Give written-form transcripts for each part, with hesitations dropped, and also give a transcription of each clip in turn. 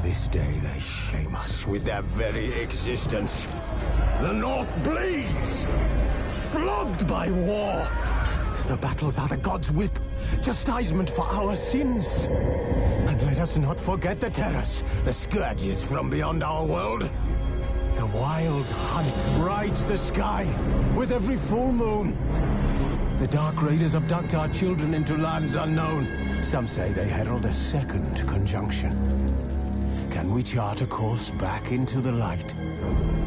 this day they shame us with their very existence. The North bleeds, flogged by war. The battles are the gods' whip, chastisement for our sins. And let us not forget the terrors, the scourges from beyond our world. The wild hunt rides the sky with every full moon. The Dark Raiders abduct our children into lands unknown. Some say they herald a second conjunction. Can we chart a course back into the light?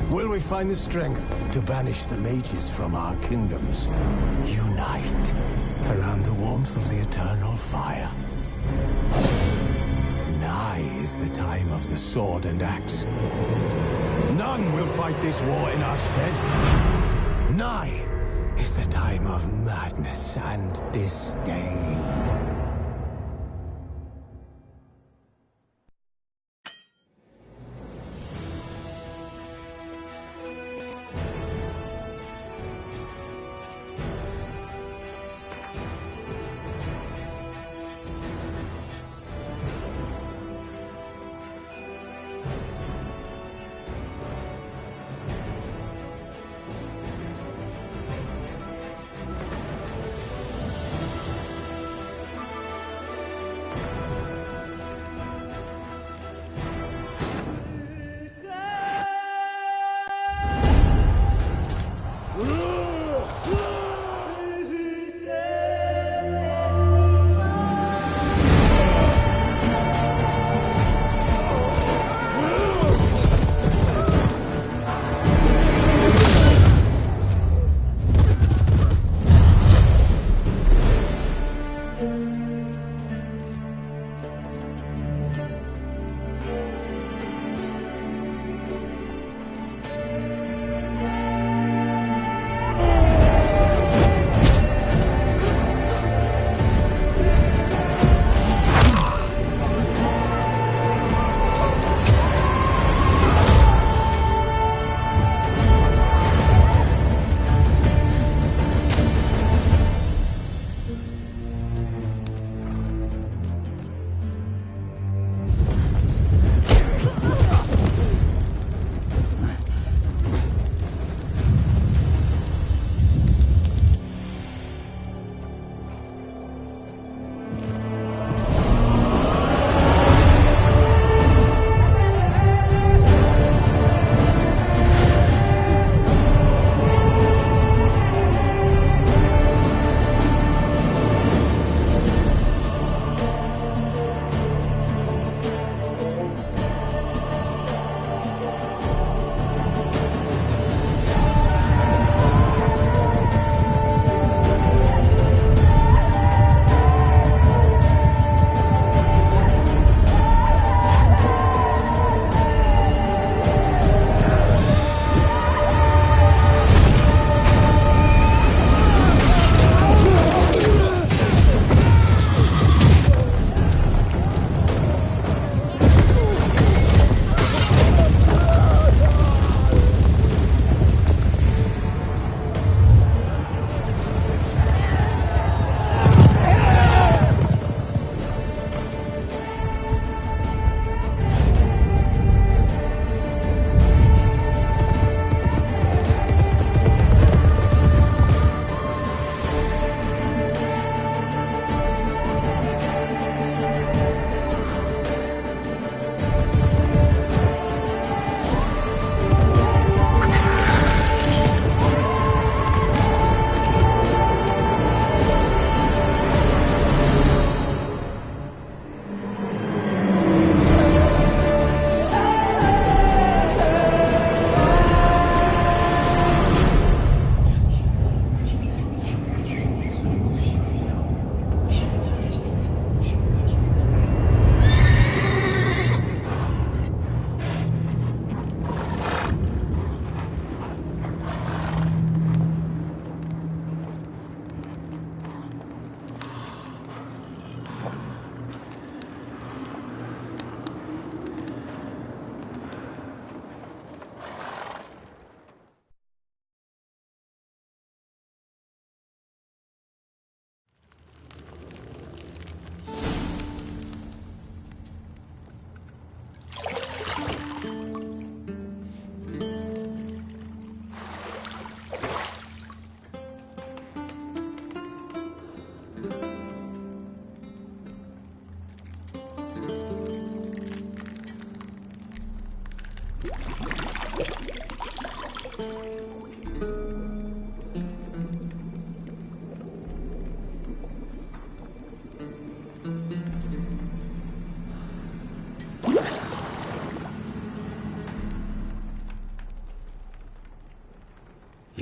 Will we find the strength to banish the mages from our kingdoms? Unite around the warmth of the eternal fire. Nigh is the time of the sword and axe. None will fight this war in our stead. Nigh is the time of madness and disdain.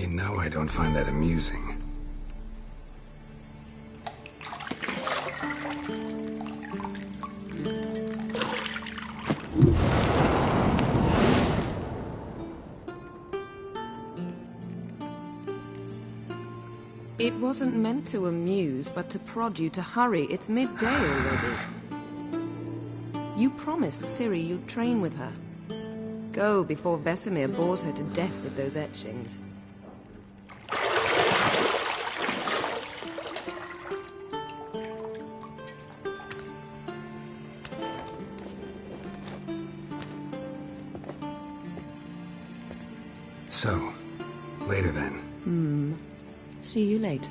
You know I don't find that amusing. It wasn't meant to amuse, but to prod you to hurry. It's midday already. You promised Ciri you'd train with her. Go before Vesemir bores her to death with those etchings. So, later then. See you later.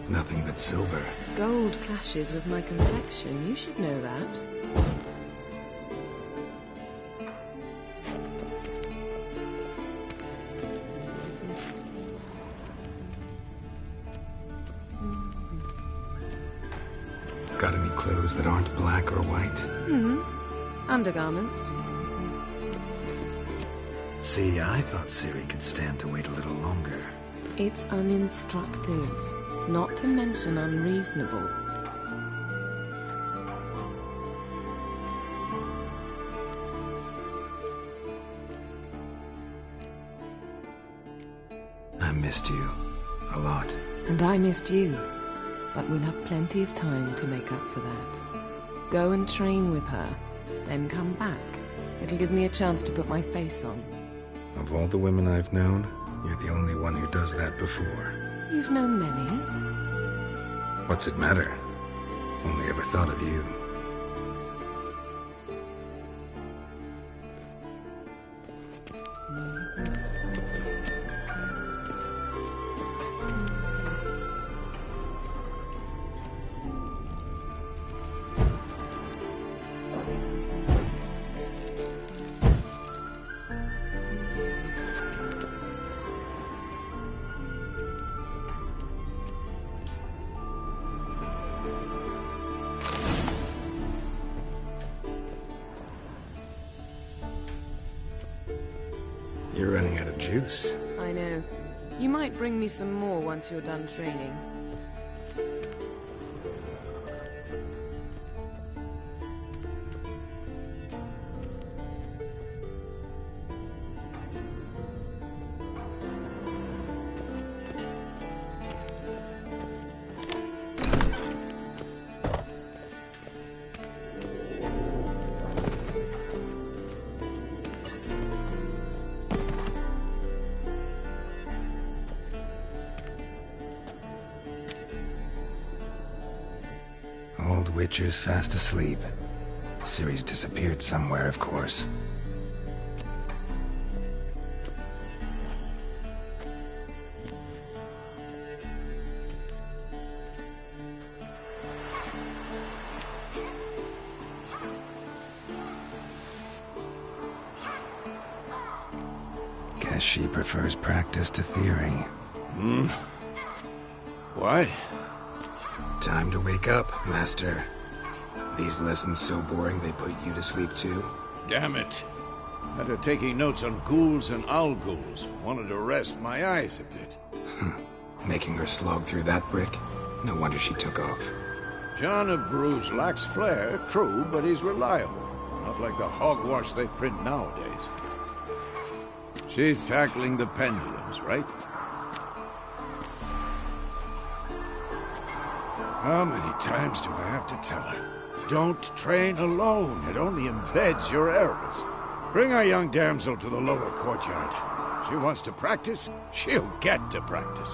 Nothing but silver. Gold clashes with my complexion. You should know that. Got any clothes that aren't black or white? Undergarments. See, I thought Ciri could stand to wait a little longer. It's uninstructive, not to mention unreasonable. I missed you. A lot. And I missed you. But we'll have plenty of time to make up for that. Go and train with her, then come back. It'll give me a chance to put my face on. Of all the women I've known, you're the only one who does that before. You've known many. What's it matter? Only ever thought of you. You're running out of juice. I know. You might bring me some more once you're done training. Old Witcher's fast asleep. Ciri's disappeared somewhere, of course. Guess she prefers practice to theory. What? Time to wake up, Master. These lessons so boring they put you to sleep too? Damn it. After taking notes on ghouls and owl ghouls, wanted to rest my eyes a bit. Making her slog through that brick? No wonder she took off. John of Bruges lacks flair, true, but he's reliable. Not like the hogwash they print nowadays. She's tackling the pendulums, right? How many times do I have to tell her? Don't train alone. It only embeds your errors. Bring our young damsel to the lower courtyard. She wants to practice, she'll get to practice.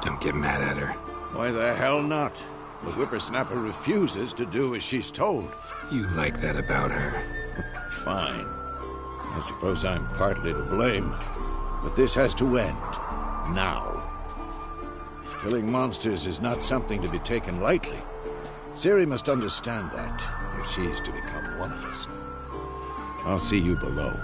Don't get mad at her. Why the hell not? The whippersnapper refuses to do as she's told. You like that about her. Fine. I suppose I'm partly to blame. But this has to end. Now. Killing monsters is not something to be taken lightly. Ciri must understand that, if she's to become one of us. I'll see you below.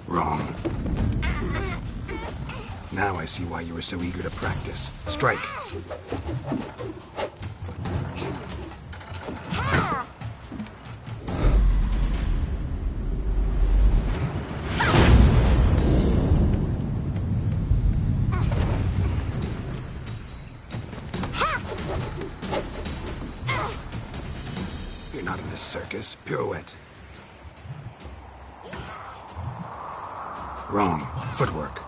Wrong. Now I see why you were so eager to practice. Strike. You're not in a circus. Pirouette. Wrong. Footwork.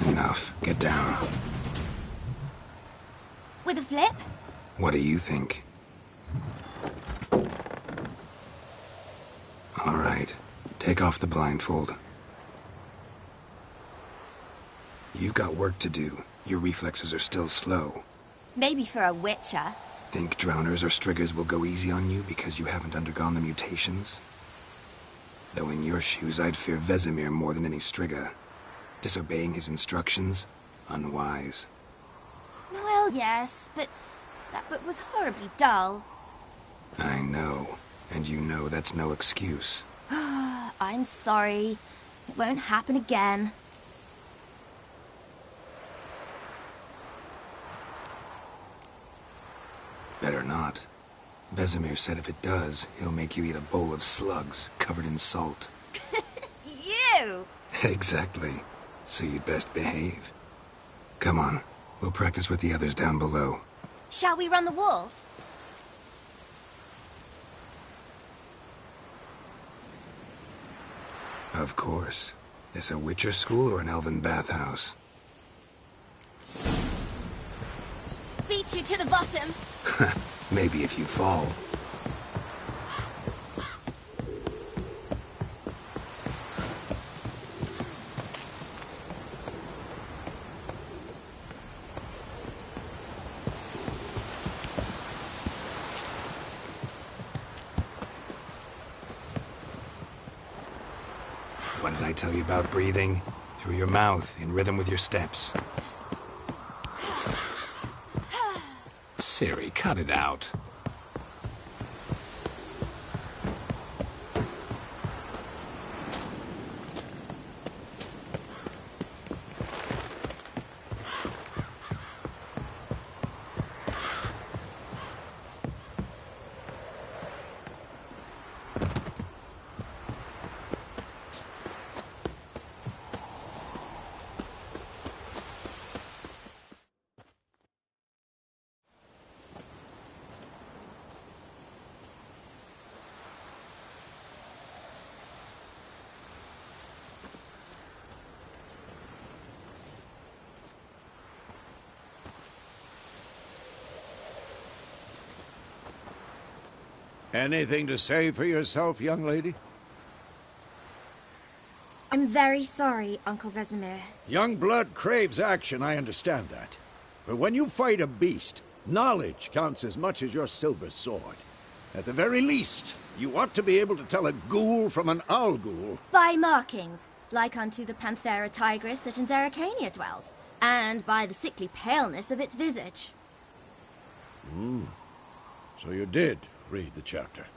Enough. Get down. With a flip? What do you think? All right. Take off the blindfold. You've got work to do. Your reflexes are still slow. Maybe for a witcher. Think drowners or striggers will go easy on you because you haven't undergone the mutations? Though in your shoes, I'd fear Vesemir more than any strigger. Disobeying his instructions? Unwise. Well, yes, but that book was horribly dull. I know. And you know that's no excuse. I'm sorry. It won't happen again. Better not. Vesemir said if it does, he'll make you eat a bowl of slugs covered in salt. You! Exactly. So you'd best behave. Come on. We'll practice with the others down below. Shall we run the walls? Of course. This a Witcher school or an elven bathhouse? Beat you to the bottom. Maybe if you fall. What did I tell you about breathing? Through your mouth, in rhythm with your steps. Ciri, cut it out. Anything to say for yourself, young lady? I'm very sorry, Uncle Vesemir. Young blood craves action, I understand that. But when you fight a beast, knowledge counts as much as your silver sword. At the very least, you ought to be able to tell a ghoul from an owl ghoul. By markings, like unto the Panthera tigris that in Zerrikania dwells, and by the sickly paleness of its visage. So you did read the chapter.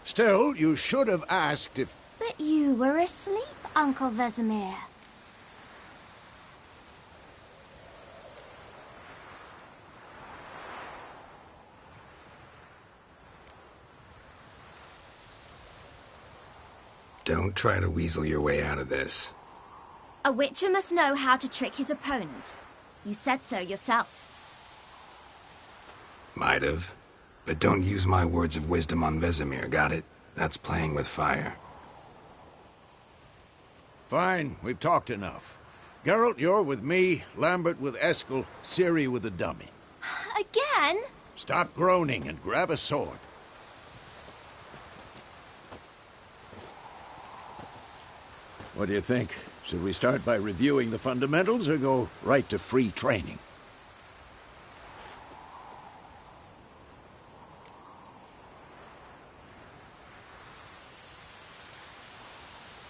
Still, you should have asked if... But you were asleep, Uncle Vesemir. Don't try to weasel your way out of this. A witcher must know how to trick his opponent. You said so yourself. Might have. But don't use my words of wisdom on Vesemir, got it? That's playing with fire. Fine, we've talked enough. Geralt, you're with me, Lambert with Eskel, Ciri with the dummy. Again? Stop groaning and grab a sword. What do you think? Should we start by reviewing the fundamentals or go right to free training?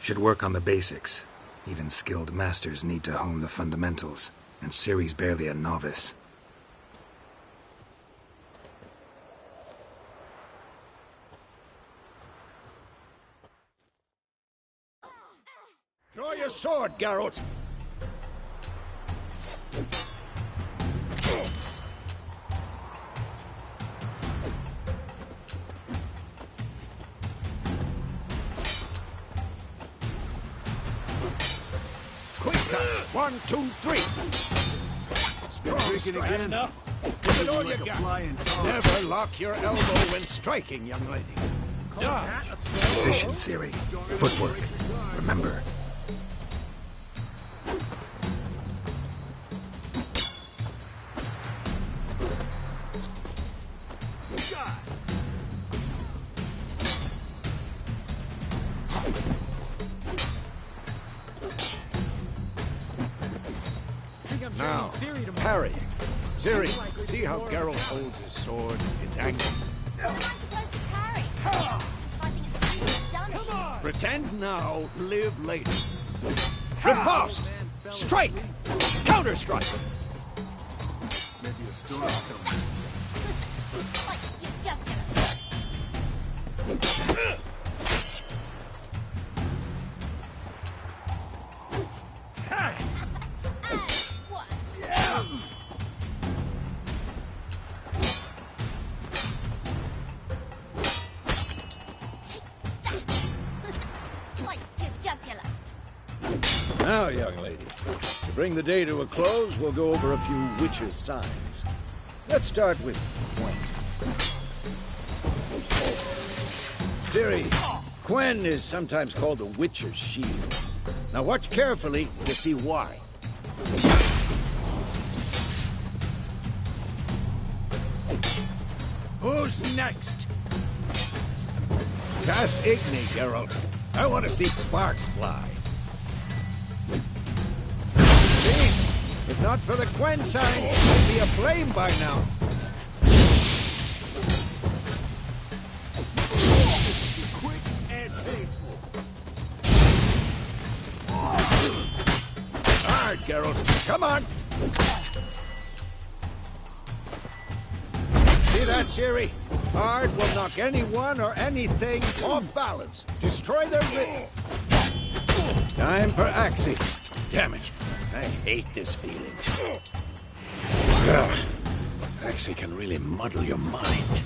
Should work on the basics. Even skilled masters need to hone the fundamentals, and Ciri's barely a novice. Draw your sword, Geralt! Quick cut! 1, 2, 3! Strong strike. again. Enough. Give it all you got. Never lock your elbow when striking, young lady. Dodge. Position, Ciri. Footwork. Remember. Now, parry. Ciri, see how Geralt holds his sword? It's angled. How am I supposed to parry? Fighting a stupid dummy. Pretend now, live later. Riposte! Strike! Counter-strike! Maybe a storm coming. Sliced your jugular. Sliced your jugular. Now, young lady, to bring the day to a close, we'll go over a few witches' signs. Let's start with Quen. Ciri, Quen is sometimes called the Witcher's Shield. Now watch carefully to see why. Who's next? Cast Igni, Geralt. I want to see sparks fly. See? If not for the Quen sign, it'd be aflame by now. Quick and painful. Hard, Geralt. Come on. See that, Ciri? Hard will knock anyone or anything off balance. Destroy their will. Time for Axii. Damn it. I hate this feeling. Axii can really muddle your mind.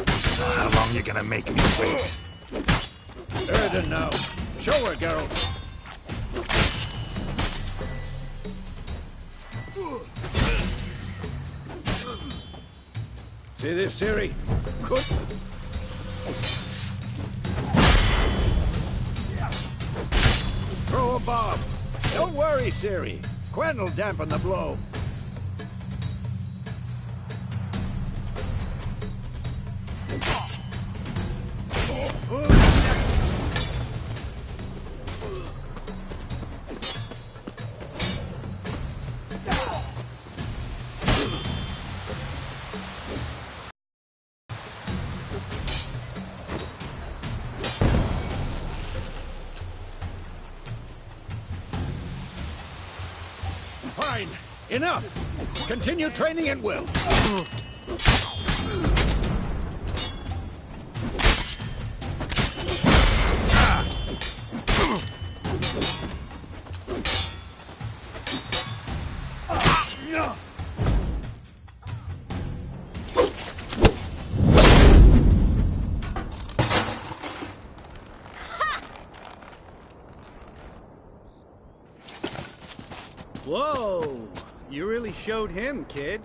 So how long you gonna make me wait? Erden now. Show her, Geralt. See this, Ciri? Good. Throw a bomb. Don't worry, Ciri. Quen will dampen the blow. Who's next? Fine. Enough. Continue training at will. Whoa! You really showed him, kid.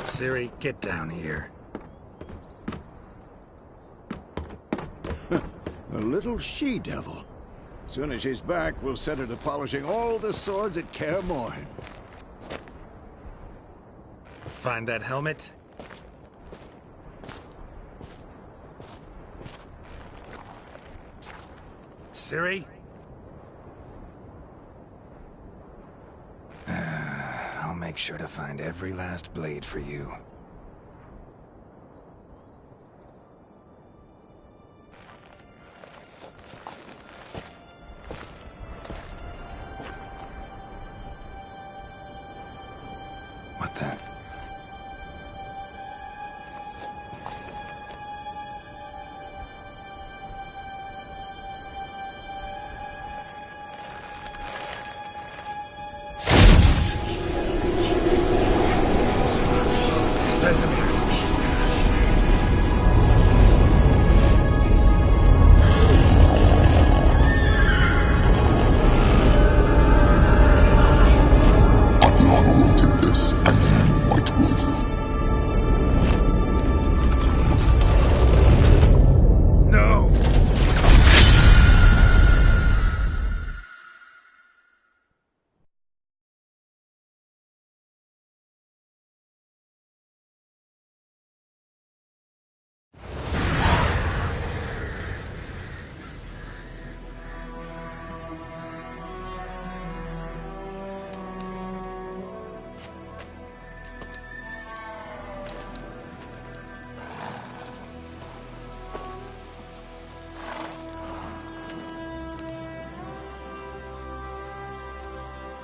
Ciri, get down here. A little she-devil. Soon as she's back, we'll set her to polishing all the swords at Kaer Morhen. Find that helmet? Ciri? I'll make sure to find every last blade for you. What the? Vesemir. Aviana will take this, and you, White Wolf. No!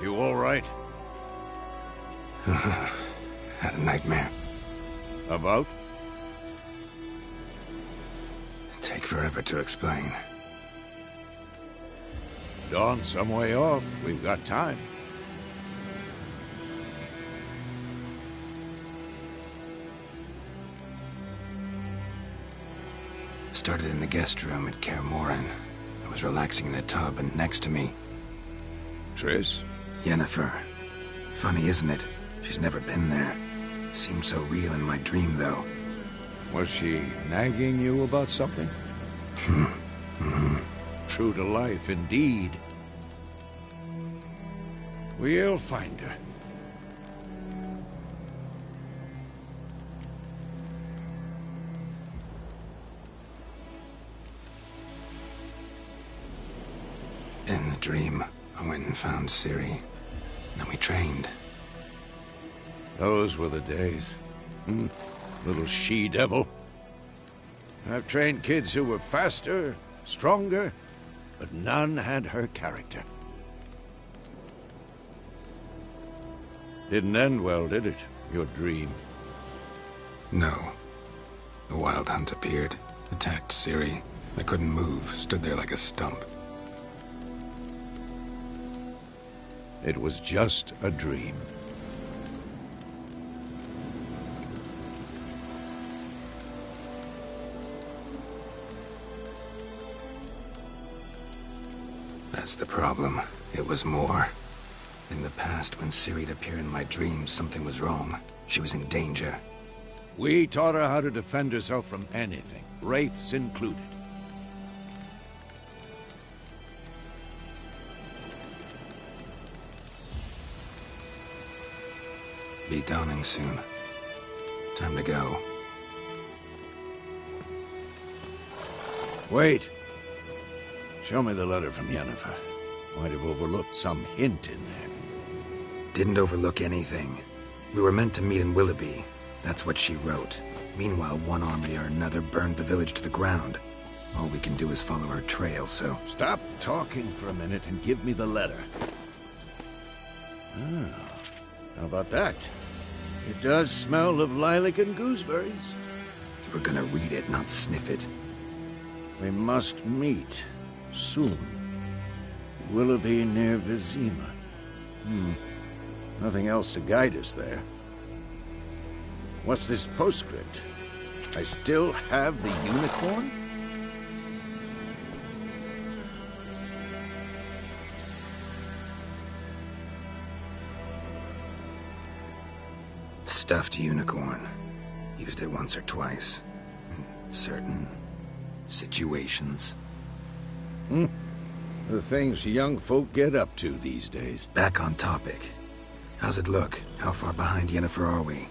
You all right? Had a nightmare. About? Take forever to explain. Dawn's some way off. We've got time. Started in the guest room at Kaer Morhen. I was relaxing in a tub, and next to me, Triss? Yennefer. Funny, isn't it? She's never been there. Seemed so real in my dream, though. Was she nagging you about something? true to life indeed. We'll find her. In the dream, I went and found Ciri. Then we trained. Those were the days. Little she-devil. I've trained kids who were faster, stronger, but none had her character. Didn't end well, did it? Your dream? No. The Wild Hunt appeared, attacked Ciri. I couldn't move, stood there like a stump. It was just a dream. That's the problem. It was more. In the past, when Ciri'd appear in my dreams, something was wrong. She was in danger. We taught her how to defend herself from anything, wraiths included. Be dawning soon. Time to go. Wait. Show me the letter from Yennefer. Might have overlooked some hint in there. Didn't overlook anything. We were meant to meet in Willoughby. That's what she wrote. Meanwhile, one army or another burned the village to the ground. All we can do is follow her trail, so... Stop talking for a minute and give me the letter. How about that? It does smell of lilac and gooseberries. You were gonna read it, not sniff it. We must meet. Soon. Willoughby near Vizima. Nothing else to guide us there. What's this postscript? I still have the unicorn? Stuffed unicorn. Used it once or twice. In certain situations. The things young folk get up to these days. Back on topic. How's it look? How far behind Yennefer are we?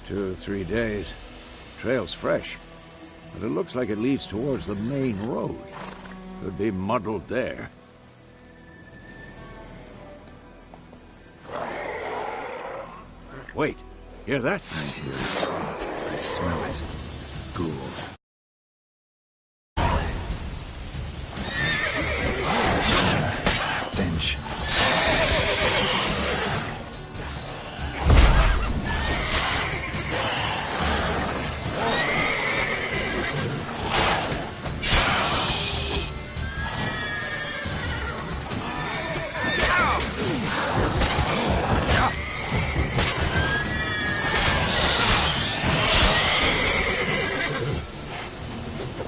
2 or 3 days. Trail's fresh. But it looks like it leads towards the main road. Could be muddled there. Wait, hear that? I hear it. I smell it. Ghouls. Stench.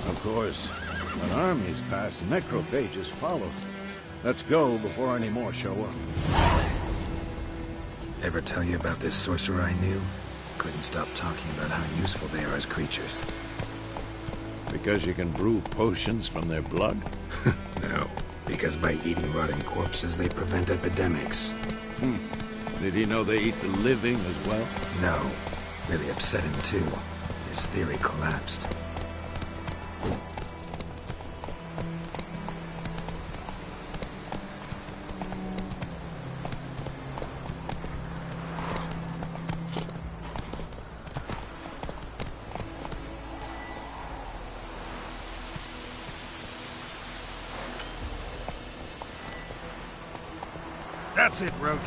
Of course, when armies pass, necrophages follow. Let's go before any more show up. Ever tell you about this sorcerer I knew? Couldn't stop talking about how useful they are as creatures. Because you can brew potions from their blood? No, because by eating rotting corpses, they prevent epidemics. Did he know they eat the living as well? No, really upset him too. His theory collapsed. That's it, Roach.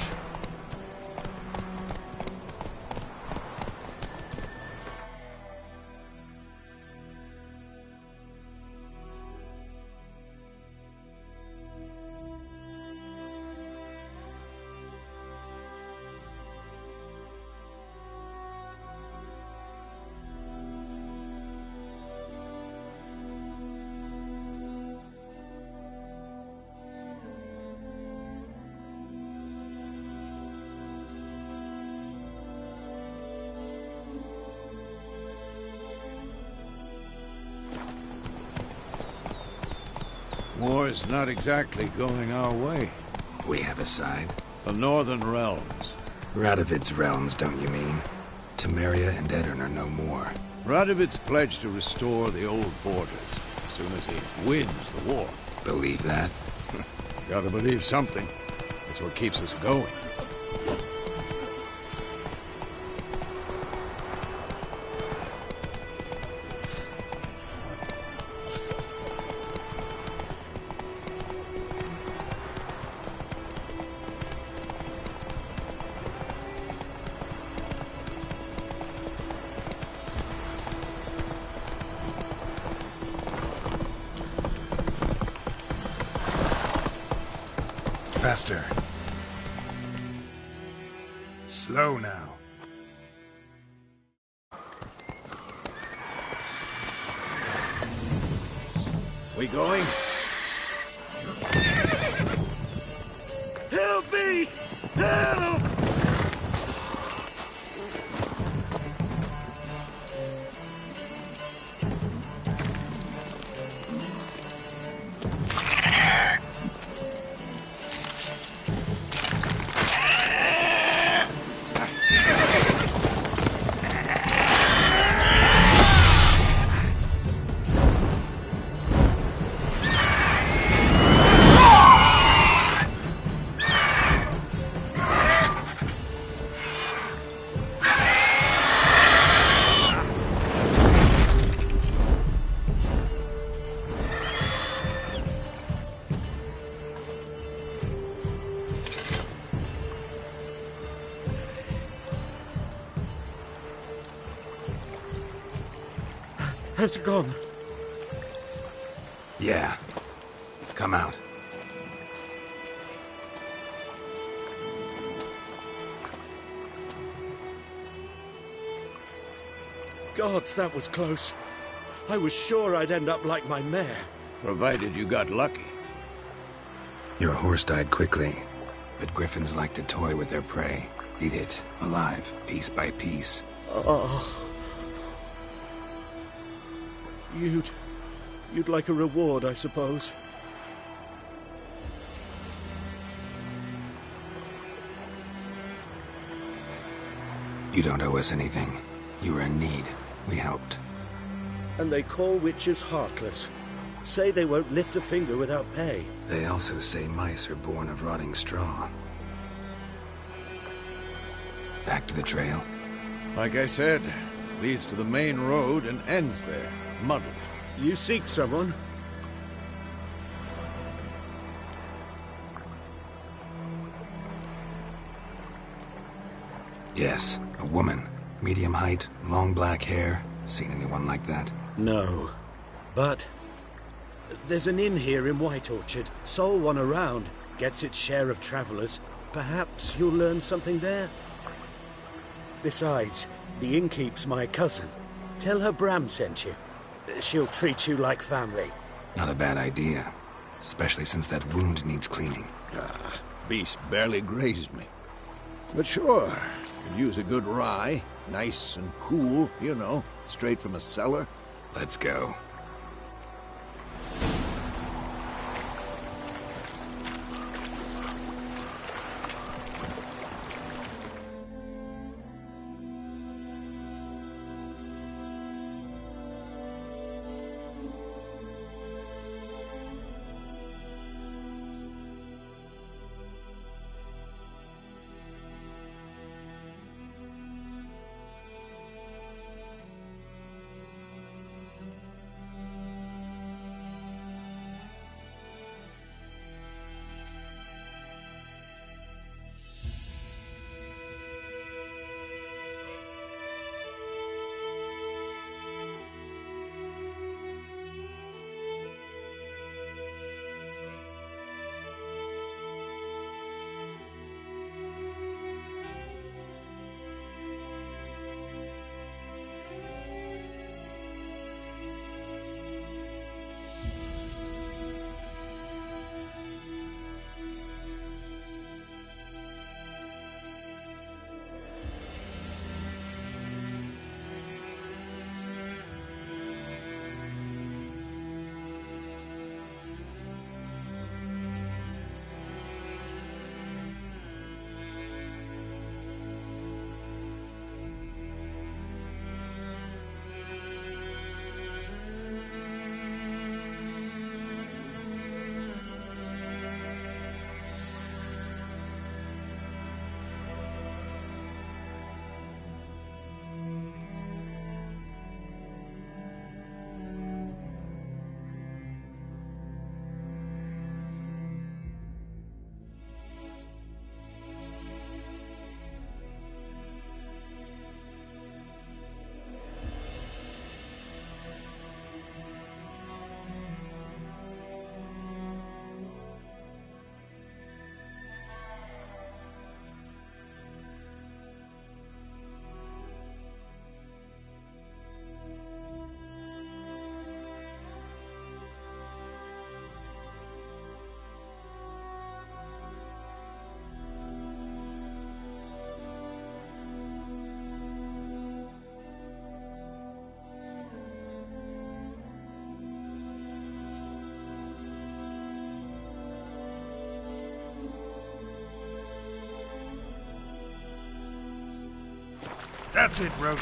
War's not exactly going our way. We have a side. The Northern Realms. Radovid's realms, don't you mean? Temeria and Edirn are no more. Radovid's pledged to restore the old borders as soon as he wins the war. Believe that? Gotta believe something. That's what keeps us going. Faster. Slow now. We going? Help me! Help! Has it gone? Yeah. Come out. Gods, that was close. I was sure I'd end up like my mare. Provided you got lucky. Your horse died quickly, but griffins like to toy with their prey. Eat it, alive, piece by piece. Oh. You'd like a reward, I suppose. You don't owe us anything. You were in need. We helped. And they call witches heartless. Say they won't lift a finger without pay. They also say mice are born of rotting straw. Back to the trail? Like I said, leads to the main road and ends there, muddled. You seek someone? Yes, a woman. Medium height, long black hair. Seen anyone like that? No. But there's an inn here in White Orchard. Sole one around. Gets its share of travelers. Perhaps you'll learn something there? Besides, the innkeep's my cousin. Tell her Bram sent you. She'll treat you like family. Not a bad idea. Especially since that wound needs cleaning. Beast barely grazed me. But sure, could use a good rye. Nice and cool, you know, straight from a cellar. Let's go. That's it, Roach.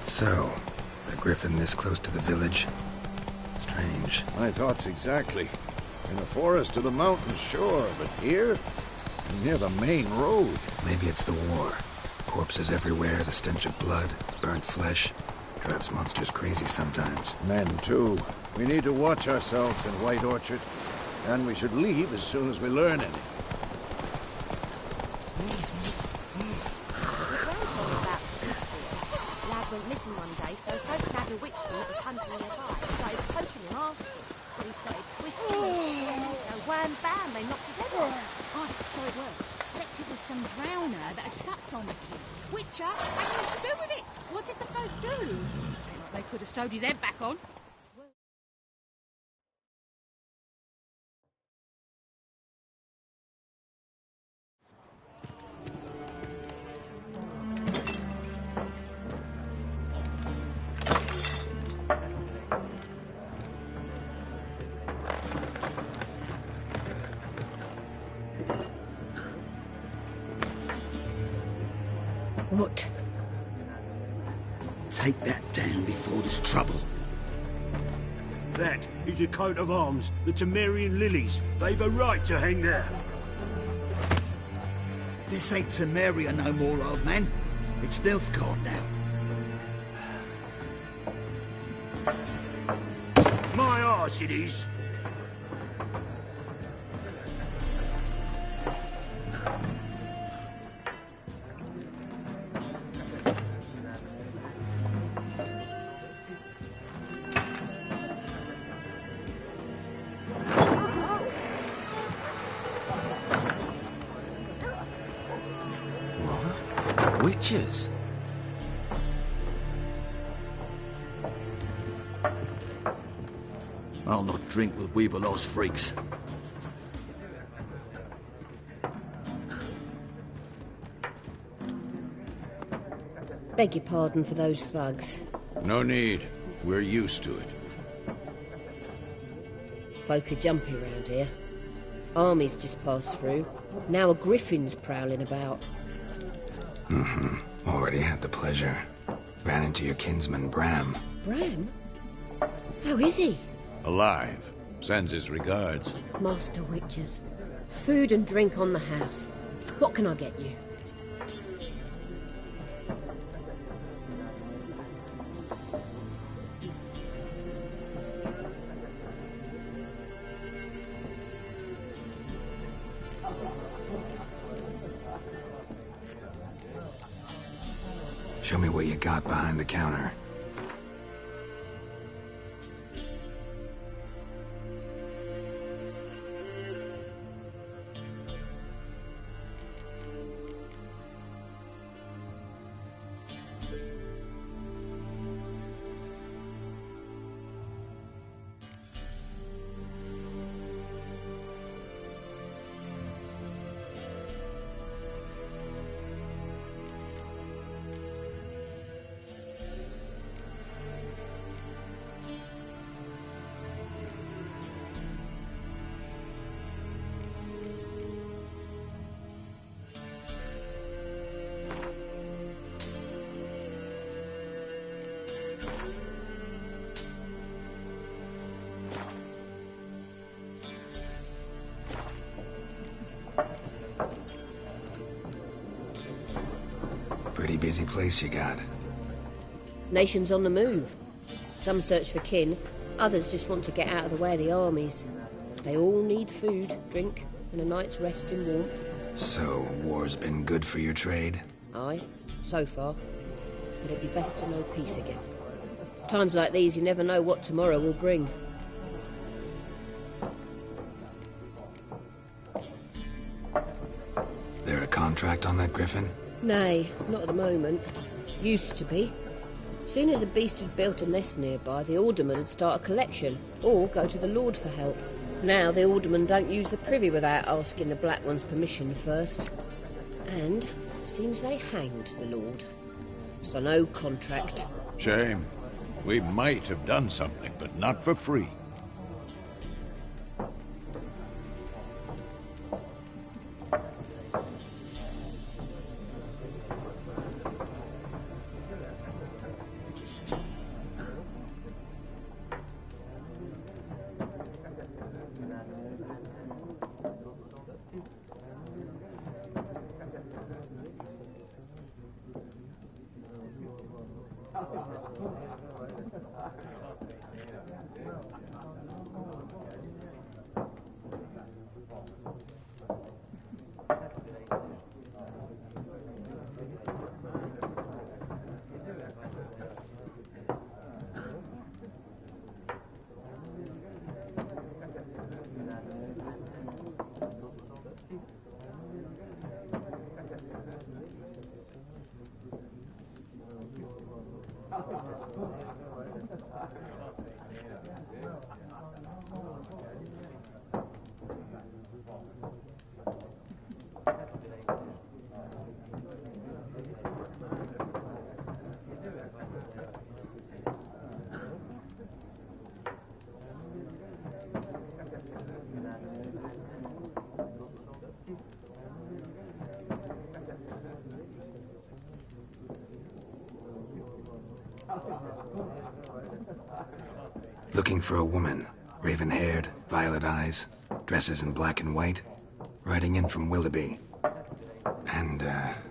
So, the griffin this close to the village? Strange. My thoughts exactly. In the forest or the mountains, sure, but here? Near the main road. Maybe it's the war. Corpses everywhere, the stench of blood, burnt flesh. Drives monsters crazy sometimes. Men, too. We need to watch ourselves in White Orchard. And we should leave as soon as we learn anything. Lad went missing one day, so folk had a witch that was hunting nearby. Started poking him, asking. Then he started twisting and so wham bam, they knocked his head off. Oh, so it were. Suspect it was some drowner that had sucked on the kid. Witcher had nothing to do with it. What did the folk do? Seemed like they could have sewed his head back on. What? Take that down before there's trouble. That is a coat of arms, the Temerian lilies. They've a right to hang there. This ain't Temeria no more, old man. It's Nilfgaard now. My arse it is. Witches? I'll not drink with Weaverlaw's freaks. Beg your pardon for those thugs. No need. We're used to it. Folk are jumpy around here. Armies just passed through. Now a griffin's prowling about. Already had the pleasure. Ran into your kinsman, Bram. Bram? How is he? Alive. Sends his regards. Master Witchers. Food and drink on the house. What can I get you? Show me what you got behind the counter. Pretty busy place you got. Nations on the move. Some search for kin, others just want to get out of the way of the armies. They all need food, drink, and a night's rest in warmth. So, war's been good for your trade? Aye, so far. But it'd be best to know peace again. Times like these, you never know what tomorrow will bring. There a contract on that griffin? Nay, not at the moment. Used to be. Soon as a beast had built a nest nearby, the alderman would start a collection, or go to the Lord for help. Now the aldermen don't use the privy without asking the Black One's permission first. And seems they hanged the Lord. So no contract. Shame. We might have done something, but not for free. Looking for a woman. Raven-haired, violet eyes, dresses in black and white. Riding in from Willoughby. And,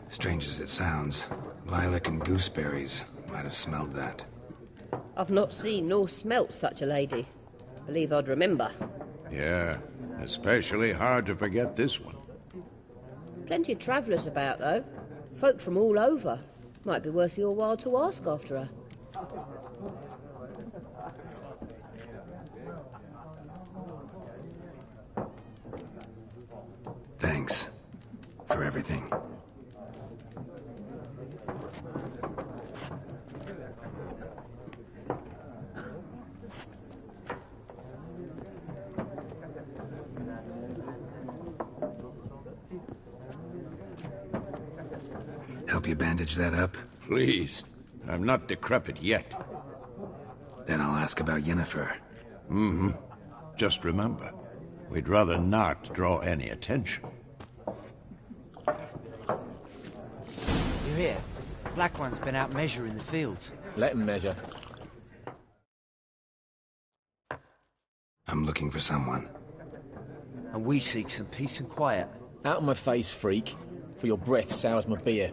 strange as it sounds, lilac and gooseberries might have smelled that. I've not seen nor smelt such a lady. Believe I'd remember. Yeah, especially hard to forget this one. Plenty of travellers about, though. Folk from all over. Might be worth your while to ask after her. Thanks for everything. Help you bandage that up? Please. I'm not decrepit yet. Then I'll ask about Yennefer. Mm-hmm. Just remember, we'd rather not draw any attention. You hear? Black One's been out measuring the fields. Let him measure. I'm looking for someone. And we seek some peace and quiet. Out of my face, freak. For your breath sours my beer.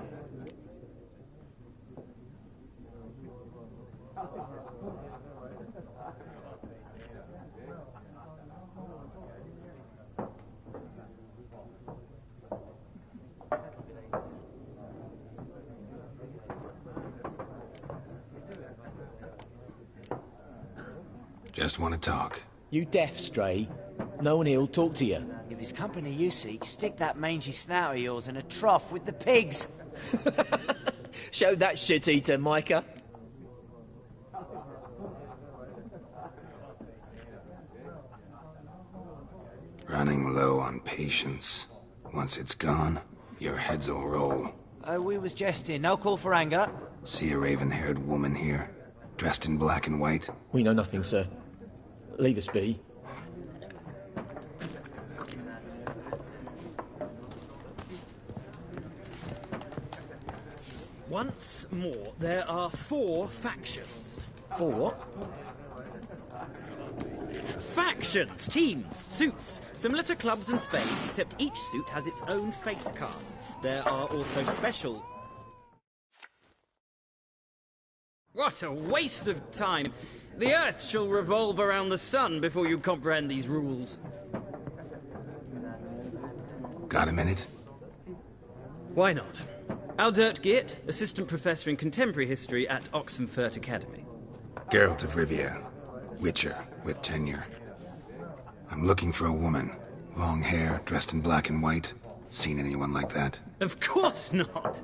Just want to talk. You deaf, Stray? No one here'll talk to you. If it's company you seek, stick that mangy snout of yours in a trough with the pigs. Show that shit-eater, Micah. Running low on patience. Once it's gone, your heads'll roll. Oh, we was jesting. No call for anger. See a raven-haired woman here? Dressed in black and white? We know nothing, sir. Leave us be. Once more, there are 4 factions. 4 what? Factions, teams, suits, similar to clubs and spades, except each suit has its own face cards. There are also special... What a waste of time! The Earth shall revolve around the sun before you comprehend these rules. Got a minute? Why not? Aldert Geert, Assistant Professor in Contemporary History at Oxenfurt Academy. Geralt of Rivia, Witcher with tenure. I'm looking for a woman. Long hair, dressed in black and white. Seen anyone like that? Of course not!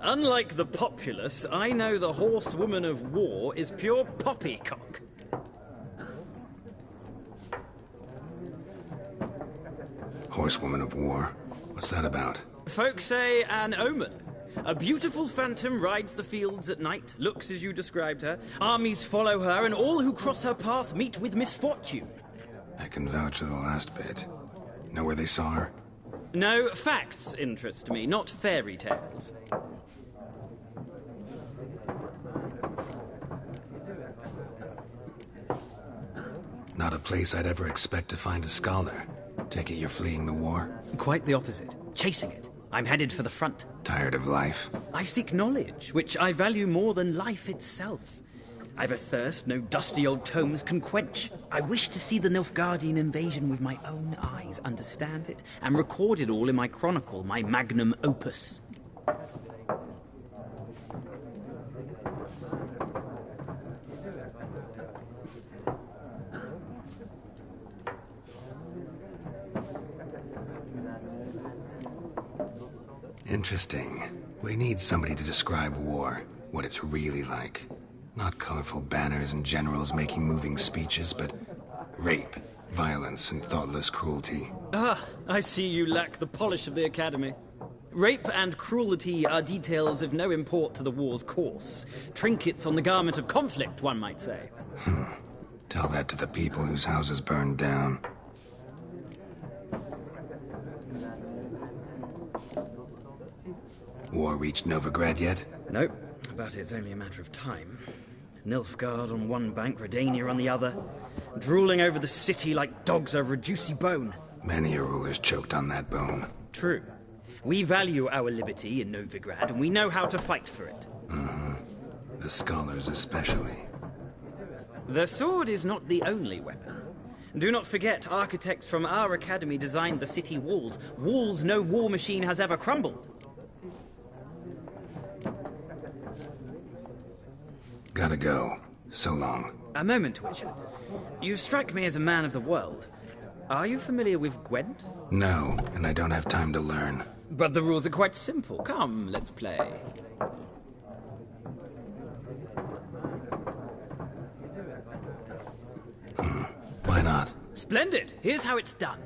Unlike the populace, I know the horsewoman of war is pure poppycock. Horsewoman of war? What's that about? Folk say an omen. A beautiful phantom rides the fields at night, looks as you described her. Armies follow her, and all who cross her path meet with misfortune. I can vouch for the last bit. Know where they saw her? No, facts interest me, not fairy tales. Not a place I'd ever expect to find a scholar. Take it you're fleeing the war? Quite the opposite. Chasing it. I'm headed for the front. Tired of life? I seek knowledge, which I value more than life itself. I've a thirst no dusty old tomes can quench. I wish to see the Nilfgaardian invasion with my own eyes, understand it, and record it all in my chronicle, my magnum opus. Interesting. We need somebody to describe war, what it's really like. Not colorful banners and generals making moving speeches, but rape, violence, and thoughtless cruelty. Ah, I see you lack the polish of the Academy. Rape and cruelty are details of no import to the war's course. Trinkets on the garment of conflict, one might say. Tell that to the people whose houses burned down. War reached Novigrad yet? Nope, but it's only a matter of time. Nilfgaard on one bank, Redania on the other, drooling over the city like dogs over a juicy bone. Many a ruler's choked on that bone. True. We value our liberty in Novigrad, and we know how to fight for it. The scholars especially. The sword is not the only weapon. Do not forget, architects from our academy designed the city walls. Walls no war machine has ever crumbled. Gotta go. So long. A moment, Witcher. You strike me as a man of the world. Are you familiar with Gwent? No, and I don't have time to learn. But the rules are quite simple. Come, let's play. Why not? Splendid! Here's how it's done.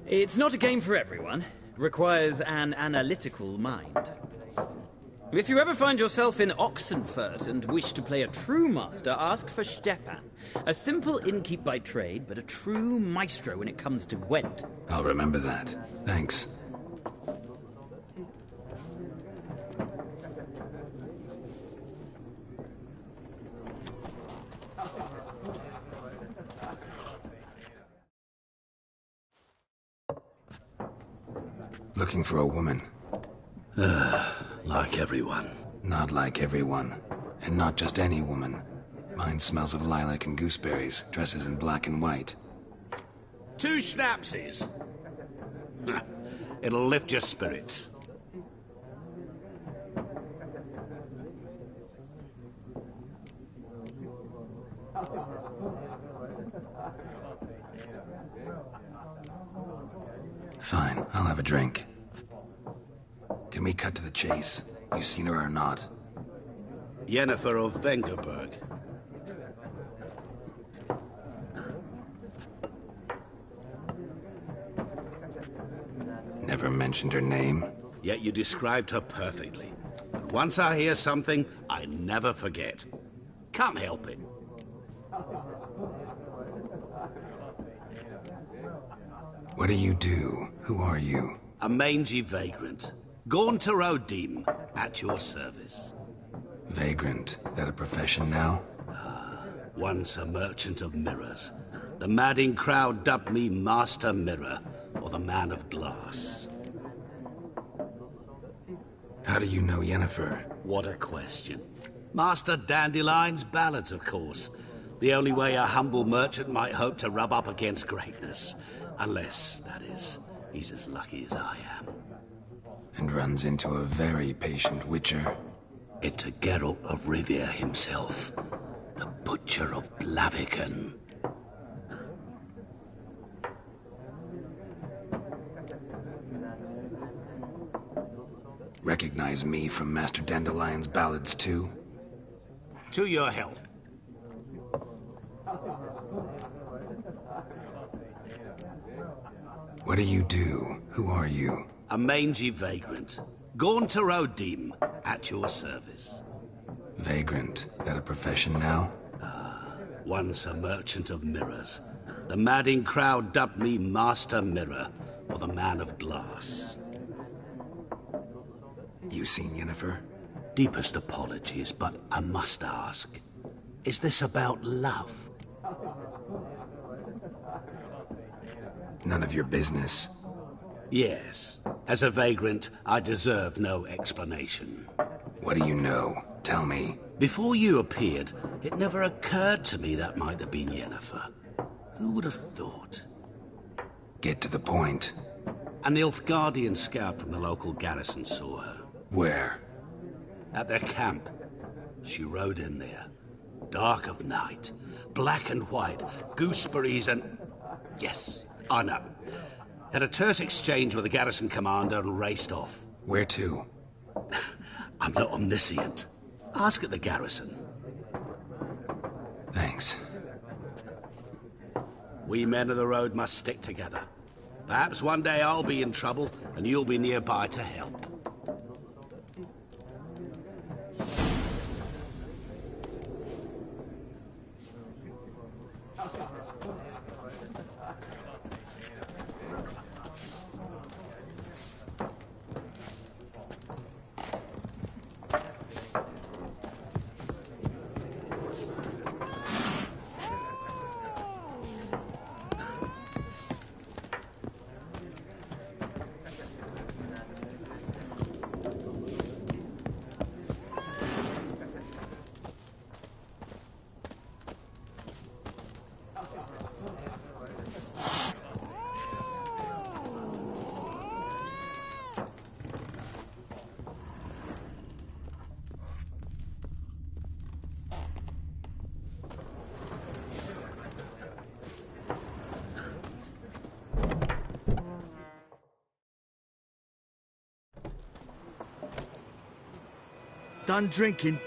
It's not a game for everyone. Requires an analytical mind. If you ever find yourself in Oxenfurt and wish to play a true master, ask for Stepan. A simple innkeep by trade, but a true maestro when it comes to Gwent. I'll remember that. Thanks. Looking for a woman. Like everyone. Not like everyone. And not just any woman. Mine smells of lilac and gooseberries, dresses in black and white. 2 schnapsies. It'll lift your spirits. Fine, I'll have a drink. Can we cut to the chase? You seen her or not? Yennefer of Vengerberg. Never mentioned her name? Yet you described her perfectly. And once I hear something, I never forget. Can't help it. What do you do? Who are you? A mangy vagrant. Gaunt to Rodim, at your service. Vagrant. That a profession now? Once a merchant of mirrors. The madding crowd dubbed me Master Mirror, or the Man of Glass. How do you know Yennefer? What a question. Master Dandelion's ballads, of course. The only way a humble merchant might hope to rub up against greatness. Unless, that is, he's as lucky as I am. And runs into a very patient witcher. Into Geralt of Rivia himself. The Butcher of Blaviken. Recognize me from Master Dandelion's ballads too? To your health. What do you do? Who are you? A mangy vagrant. Gaunt to Rodim, at your service. Vagrant. That a profession now? Once a merchant of mirrors. The madding crowd dubbed me Master Mirror, or the Man of Glass. You seen Yennefer? Deepest apologies, but I must ask. Is this about love? None of your business. Yes. As a vagrant, I deserve no explanation. What do you know? Tell me. Before you appeared, it never occurred to me that might have been Yennefer. Who would have thought? Get to the point. A Nilfgaardian scout from the local garrison saw her. Where? At their camp. She rode in there. Dark of night. Black and white. Gooseberries and... Yes, I know. Had a terse exchange with the garrison commander and raced off. Where to? I'm not omniscient. Ask at the garrison. Thanks. We men of the road must stick together. Perhaps one day I'll be in trouble and you'll be nearby to help. Done drinking?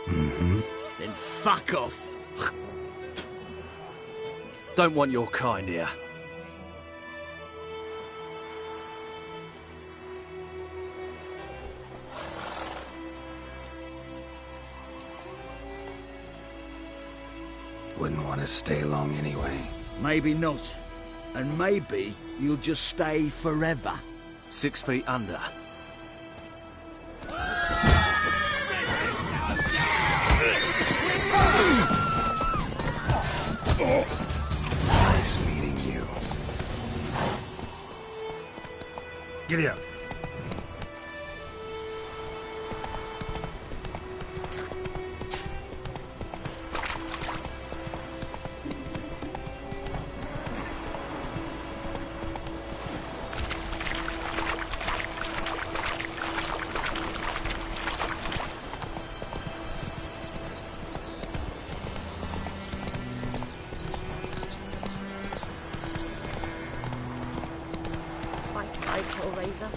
Mm-hmm. Then fuck off. Don't want your kind here. Wouldn't want to stay long anyway. Maybe not. And maybe you'll just stay forever. 6 feet under. Nice meeting you. Giddy up. Hellraiser.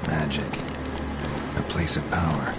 Magic. A place of power.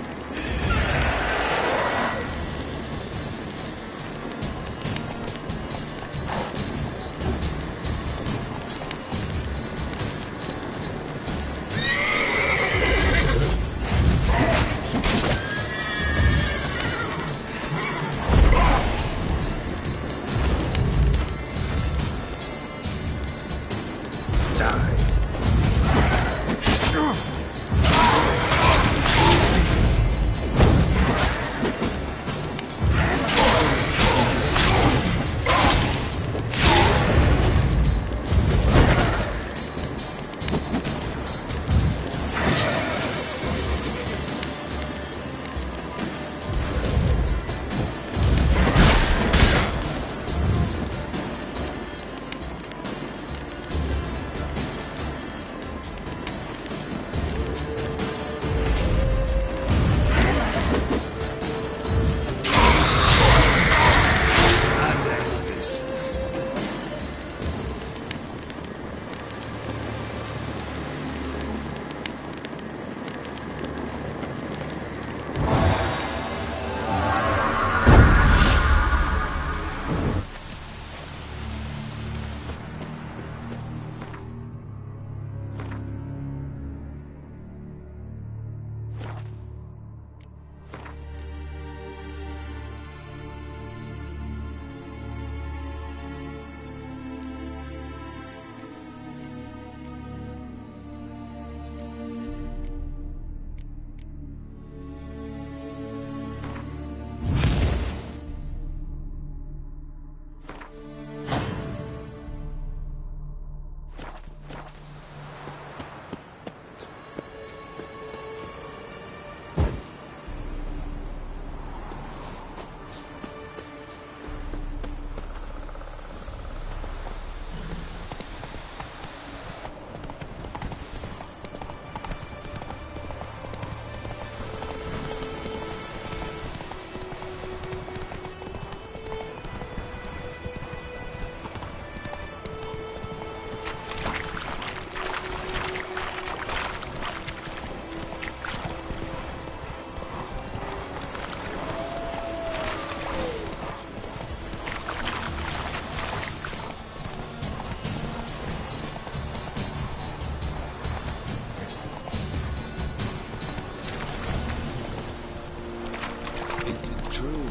Is it true?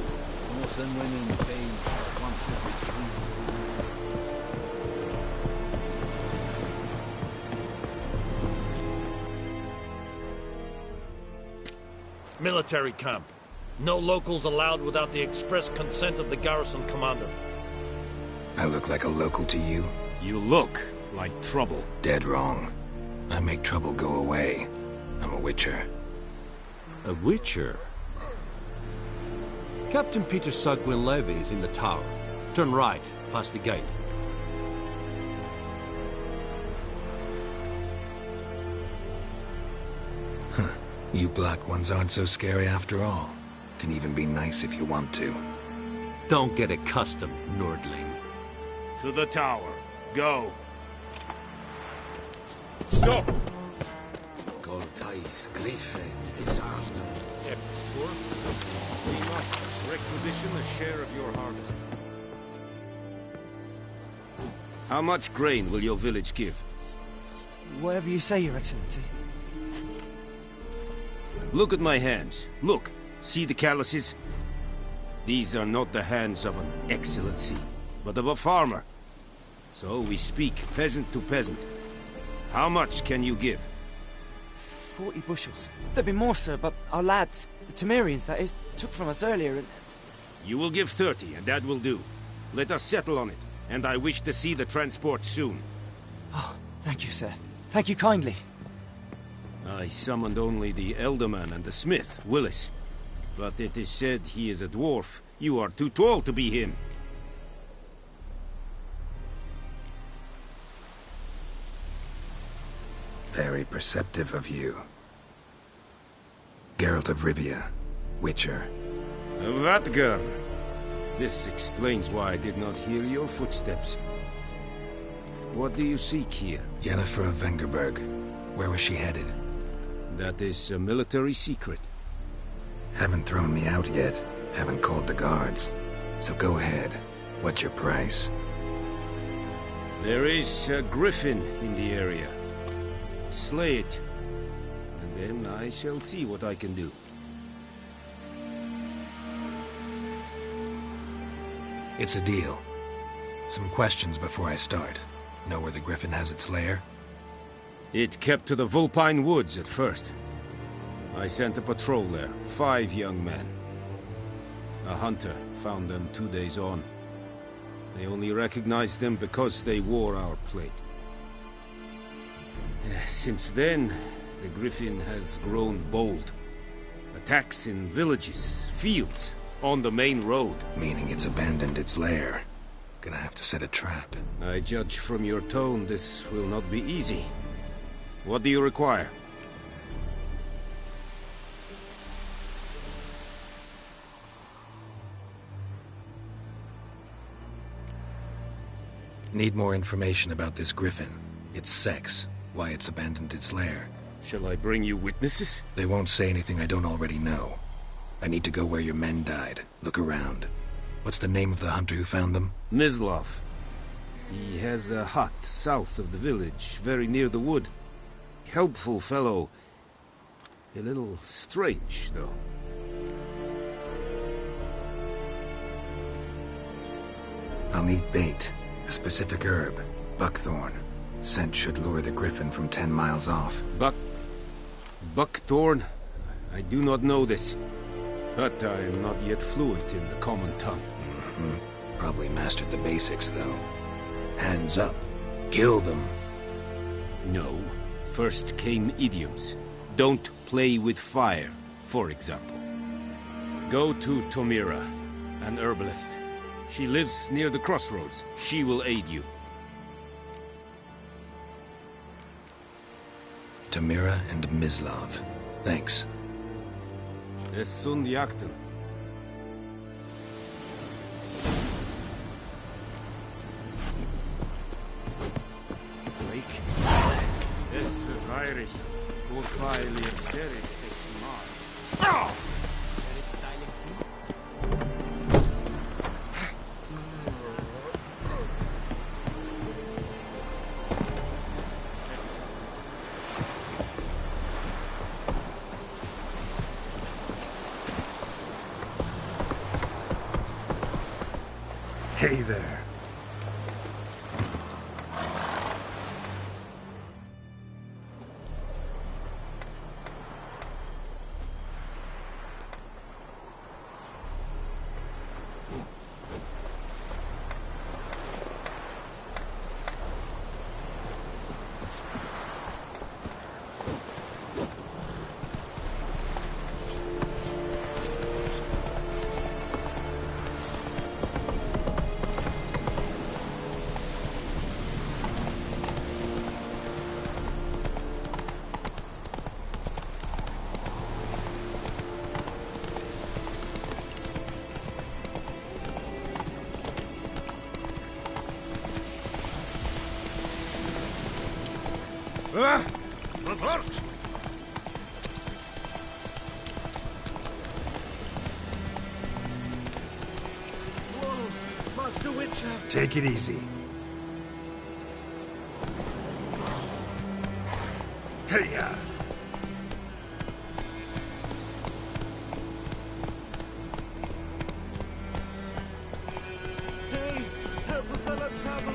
Most than women bathe once every 3 years. Military camp. No locals allowed without the express consent of the garrison commander. I look like a local to you? You look like trouble. Dead wrong. I make trouble go away. I'm a witcher. A witcher? Captain Peter Sir Gwynleve is in the tower. Turn right, past the gate. You Black Ones aren't so scary after all. Can even be nice if you want to. Don't get accustomed, Nordling. To the tower. Go. Stop! Goltais Griffin is armed. We must requisition a share of your harvest. How much grain will your village give? Whatever you say, Your Excellency. Look at my hands. Look. See the calluses? These are not the hands of an excellency, but of a farmer. So we speak peasant to peasant. How much can you give? 40 bushels. There'd be more, sir, but our lads, the Temerians, that is, took from us earlier and... You will give 30, and that will do. Let us settle on it, and I wish to see the transport soon. Oh, thank you, sir. Thank you kindly. I summoned only the Elderman and the smith, Willis. But it is said he is a dwarf. You are too tall to be him. Very perceptive of you. Geralt of Rivia, Witcher. Vatgern! This explains why I did not hear your footsteps. What do you seek here? Yennefer of Vengerberg. Where was she headed? That is a military secret. Haven't thrown me out yet. Haven't called the guards. So go ahead. What's your price? There is a griffin in the area. Slay it. And then I shall see what I can do. It's a deal. Some questions before I start. Know where the griffin has its lair? It kept to the Vulpine Woods at first. I sent a patrol there, 5 young men. A hunter found them 2 days on. They only recognized them because they wore our plate. Since then, the griffin has grown bold. Attacks in villages, fields, on the main road. Meaning it's abandoned its lair. Gonna have to set a trap. I judge from your tone this will not be easy. What do you require? Need more information about this griffin. Its sex, why it's abandoned its lair. Shall I bring you witnesses? They won't say anything I don't already know. I need to go where your men died. Look around. What's the name of the hunter who found them? Mislav. He has a hut south of the village, very near the wood. Helpful fellow. A little strange, though. I'll need bait. A specific herb. Buckthorn. Scent should lure the griffin from 10 miles off. Buckthorn? I do not know this. But I am not yet fluent in the common tongue. Probably mastered the basics, though. Hands up. Kill them. No. First came idioms. Don't play with fire, for example. Go to Tomira, an herbalist. She lives near the crossroads. She will aid you. Tomira and Mislav. Thanks. Es sunt jagten. Es verweirig. Urteile serik es mal. Hey there. Master Witcher! Take it easy. Hey-ya! Hey, help a fellow traveler!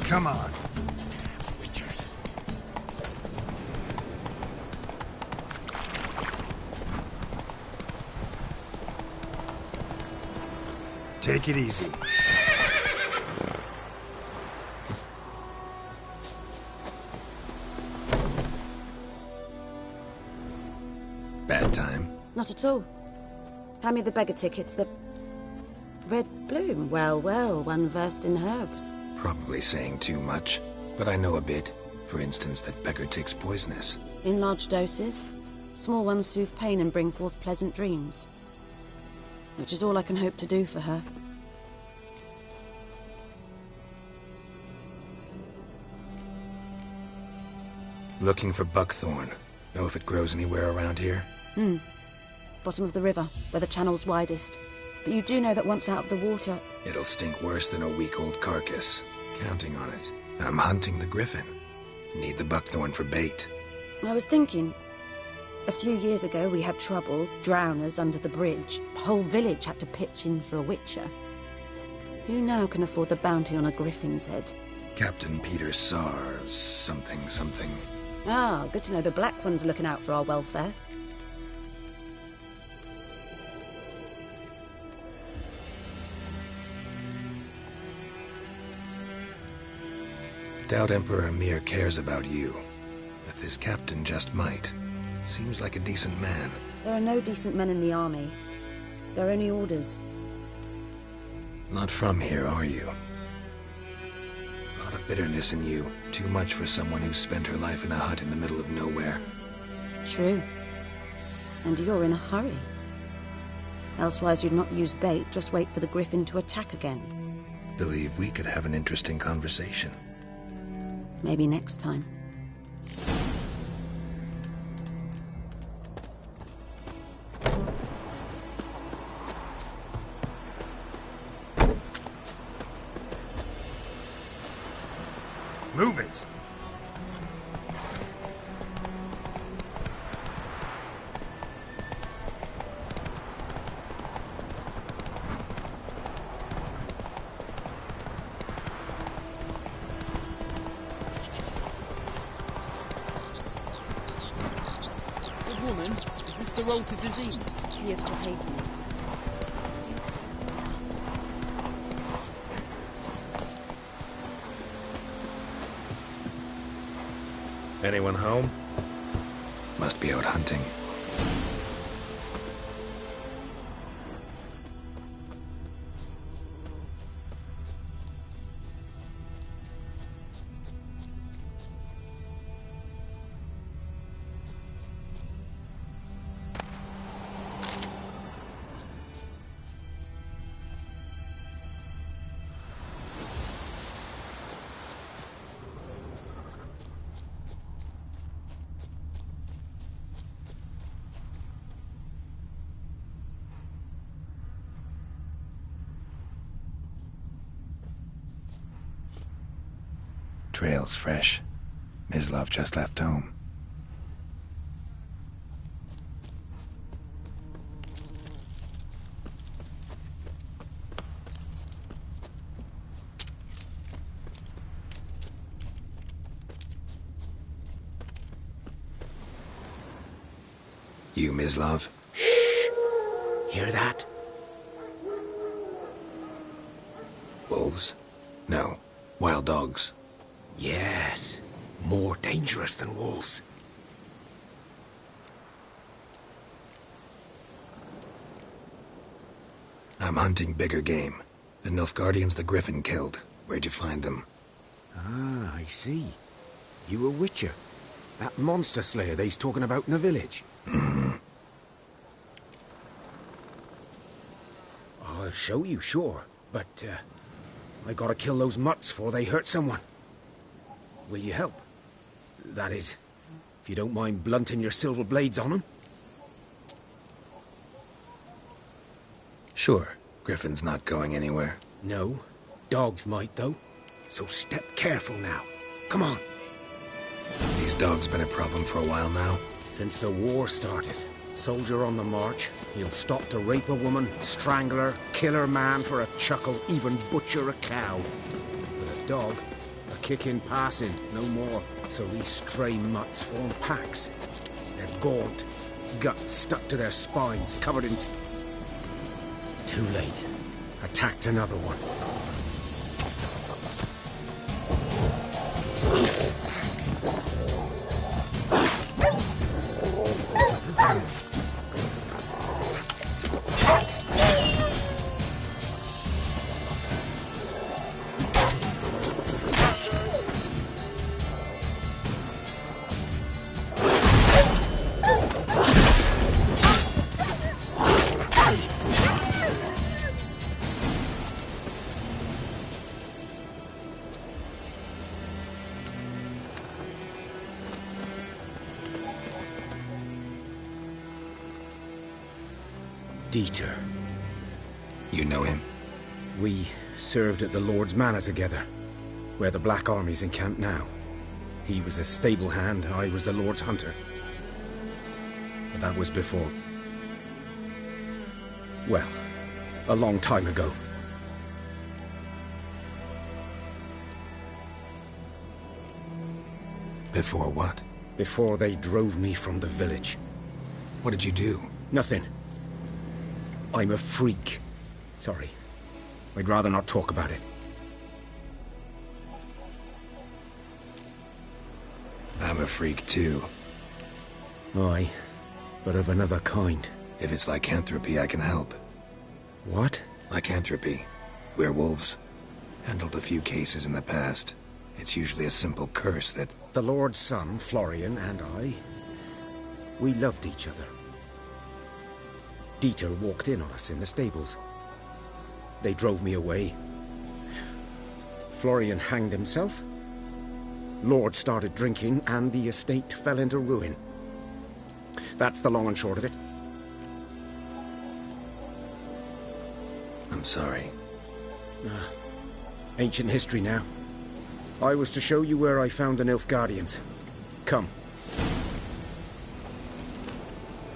Come on. Witchers. Take it easy. Bad time? Not at all. Hand me the beggar tickets, the... Red Bloom. Well, well, one versed in herbs. Probably saying too much, but I know a bit. For instance, that beggar tick's poisonous. In large doses. Small ones soothe pain and bring forth pleasant dreams. Which is all I can hope to do for her. Looking for buckthorn. Know if it grows anywhere around here? Bottom of the river, where the channel's widest. But you do know that once out of the water... It'll stink worse than a week-old carcass. Counting on it. I'm hunting the griffin. Need the buckthorn for bait. I was thinking... A few years ago we had trouble, drowners under the bridge. Whole village had to pitch in for a witcher. Who now can afford the bounty on a griffin's head? Captain Peter Sars, something. Ah, good to know the Black One's looking out for our welfare. Doubt Emperor Emhyr cares about you. But this captain just might. Seems like a decent man. There are no decent men in the army. There are only orders. Not from here, are you? A lot of bitterness in you. Too much for someone who spent her life in a hut in the middle of nowhere. True. And you're in a hurry. Elsewise you'd not use bait, just wait for the griffin to attack again. Believe we could have an interesting conversation. Maybe next time. Move it! Good woman, is this the road to Vizima? Clear for Hayden. Anyone home? Must be out hunting. Trail's fresh. Mislav just left home. You, Mislav? Shh! Hear that? Wolves? No. Wild dogs. Yes. More dangerous than wolves. I'm hunting bigger game. The Nilfgaardians the Griffin killed. Where'd you find them? Ah, I see. You a witcher. That monster slayer they's talking about in the village. I'll show you, sure. But, I gotta kill those mutts before they hurt someone. Will you help? That is, if you don't mind blunting your silver blades on them. Sure. Griffin's not going anywhere. No. Dogs might, though. So step careful now. Come on. These dogs been a problem for a while now? Since the war started. Soldier on the march. He'll stop to rape a woman, strangle her, kill her man for a chuckle, even butcher a cow. But a dog, a kick in passing, no more. So these stray mutts form packs. They're gaunt, guts stuck to their spines, covered in... Too late. Attacked another one. Dieter. You know him? We served at the Lord's Manor together, where the Black Army's encamped now. He was a stable hand, I was the Lord's hunter. But that was before... well, a long time ago. Before what? Before they drove me from the village. What did you do? Nothing. I'm a freak. Sorry. I'd rather not talk about it. I'm a freak too. Aye, but of another kind. If it's lycanthropy, I can help. What? Lycanthropy. Werewolves. Handled a few cases in the past. It's usually a simple curse that... The Lord's son, Florian, and I... we loved each other. Dieter walked in on us in the stables. They drove me away. Florian hanged himself. Lord started drinking, and the estate fell into ruin. That's the long and short of it. I'm sorry. Ancient history now. I was to show you where I found the Nilfgaardians. Come.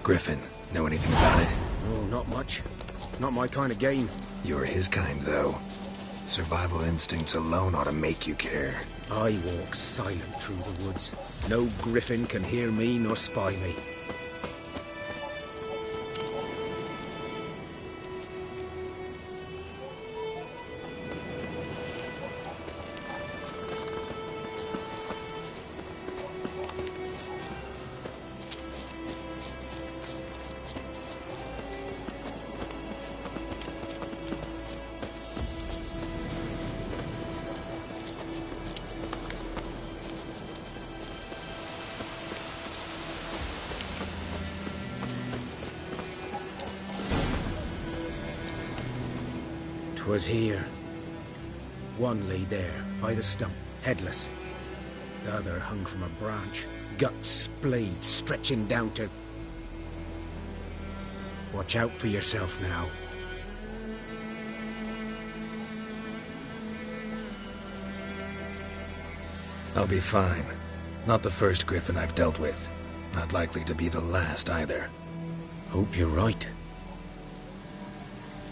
Griffin, know anything about it? Oh, not much. Not my kind of game. You're his kind, though. Survival instincts alone ought to make you care. I walk silent through the woods. No griffin can hear me nor spy me. Was here. One lay there, by the stump, headless. The other hung from a branch, guts splayed, stretching down to... Watch out for yourself now. I'll be fine. Not the first griffin I've dealt with. Not likely to be the last either. Hope you're right.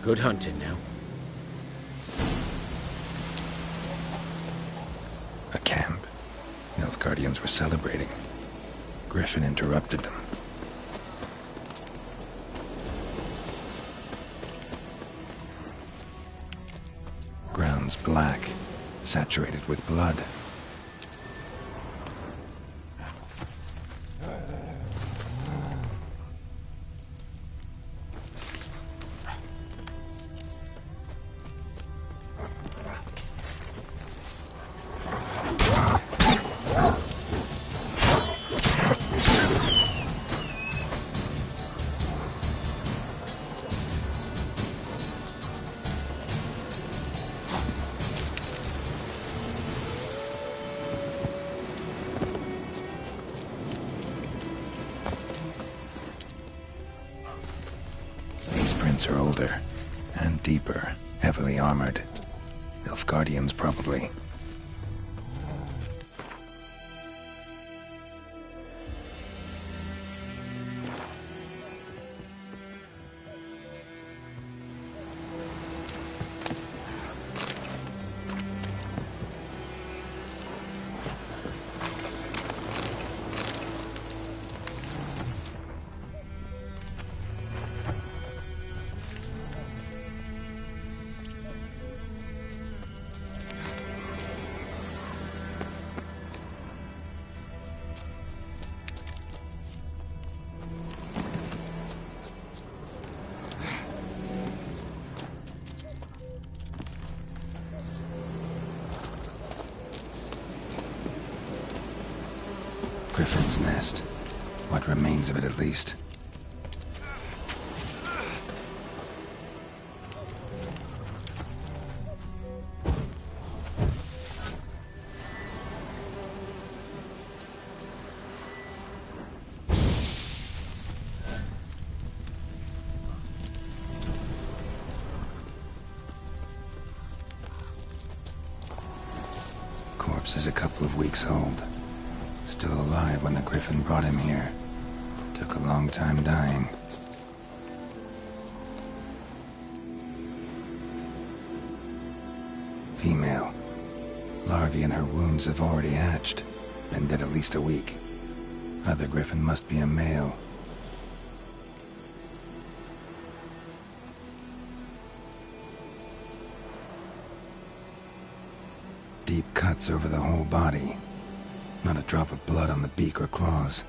Good hunting now. A camp. Nilfgaardians were celebrating. Griffin interrupted them. bones black, saturated with blood. Are older and deeper, heavily armored. Nilfgaardians, probably. Griffin's nest. What remains of it, at least. Corpse is a couple of weeks old. Still alive when the Griffin brought him here. Took a long time dying. Female. Larvae in her wounds have already hatched. Been dead at least a week. Other Griffin must be a male. Deep cuts over the whole body. Not a drop of blood on the beak or claws.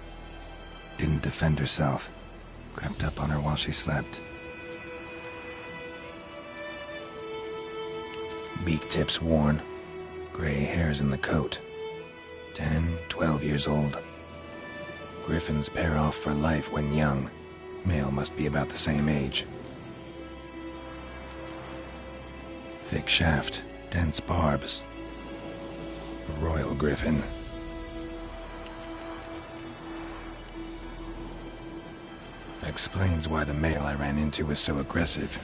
Didn't defend herself. Crept up on her while she slept. Beak tips worn. Gray hairs in the coat. 10, 12 years old. Griffins pair off for life when young. Male must be about the same age. Thick shaft, dense barbs. Royal Griffin. Explains why the male I ran into was so aggressive.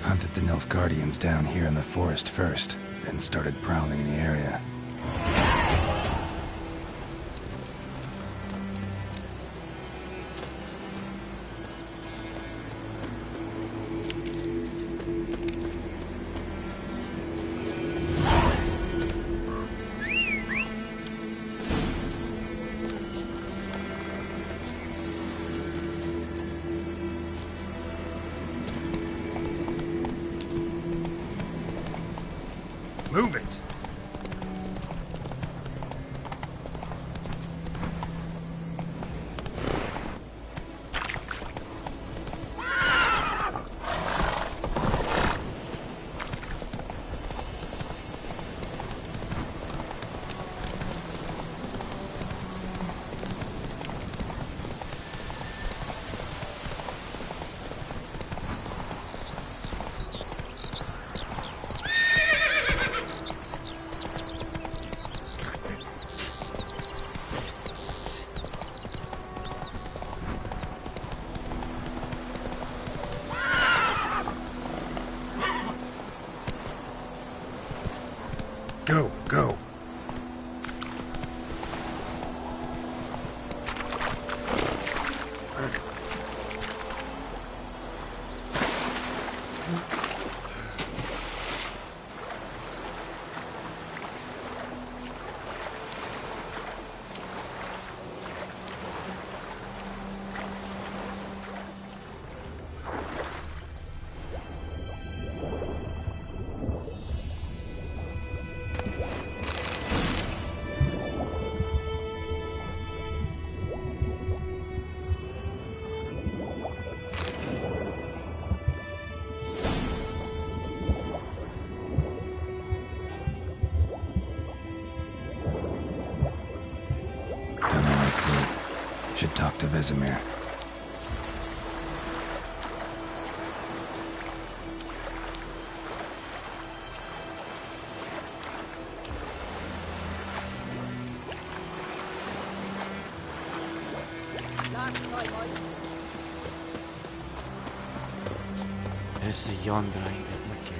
Hunted the Nilfgaardians down here in the forest first, then started prowling the area. Move it! Should talk to Vesemir. There's a yonder, ain't it, wicked?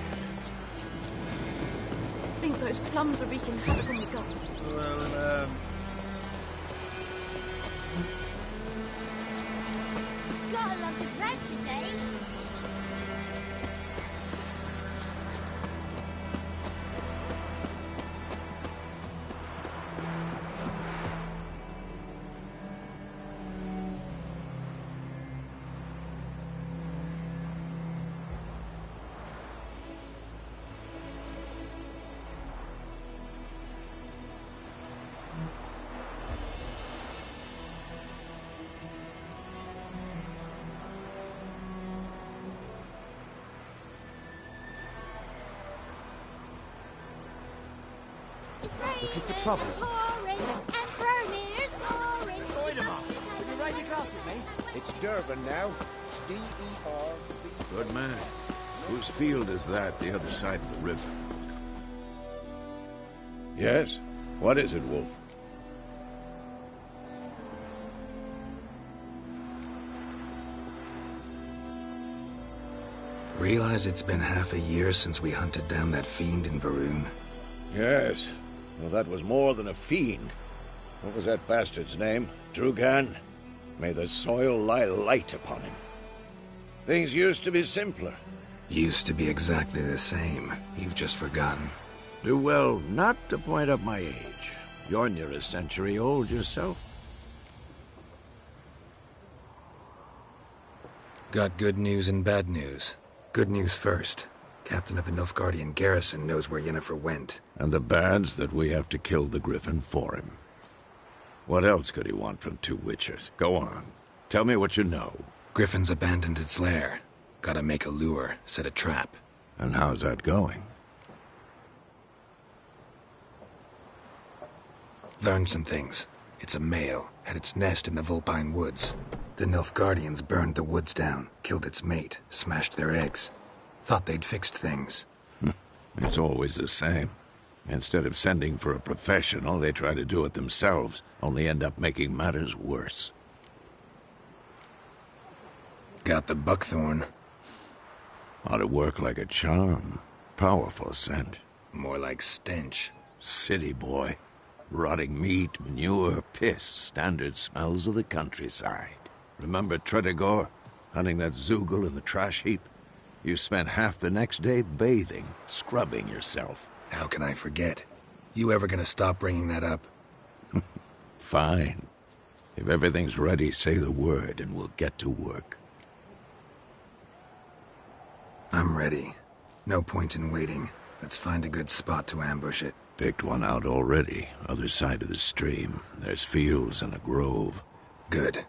I think those plums are wreaking havoc on the garden. Well, Got a lump of bread today. Looking for trouble? It's Durban now. D-E-R-B. good man. Whose field is that, the other side of the river? Yes? What is it, Wolf? Realize it's been half a year since we hunted down that fiend in Varun? Yes. Well, that was more than a fiend. What was that bastard's name? Drugan? May the soil lie light upon him. Things used to be simpler. Used to be exactly the same. You've just forgotten. Do well not to point up my age. You're near a century old yourself. Got good news and bad news. Good news first. Captain of a Nilfgaardian garrison knows where Yennefer went. And the bad's that we have to kill the Griffin for him. What else could he want from two Witchers? Go on. Tell me what you know. Griffin's abandoned its lair. Gotta make a lure, set a trap. And how's that going? Learned some things. It's a male, had its nest in the Vulpine Woods. The Nilfgaardians burned the woods down, killed its mate, smashed their eggs. Thought they'd fixed things. It's always the same. Instead of sending for a professional, they try to do it themselves, only end up making matters worse. Got the buckthorn. Ought to work like a charm. Powerful scent. More like stench. City boy. Rotting meat, manure, piss, standard smells of the countryside. Remember Tredegor? Hunting that Zoogle in the trash heap? You spent half the next day bathing, scrubbing yourself. How can I forget? You ever gonna stop bringing that up? Fine. If everything's ready, say the word and we'll get to work. I'm ready. No point in waiting. Let's find a good spot to ambush it. Picked one out already. Other side of the stream. There's fields and a grove. Good.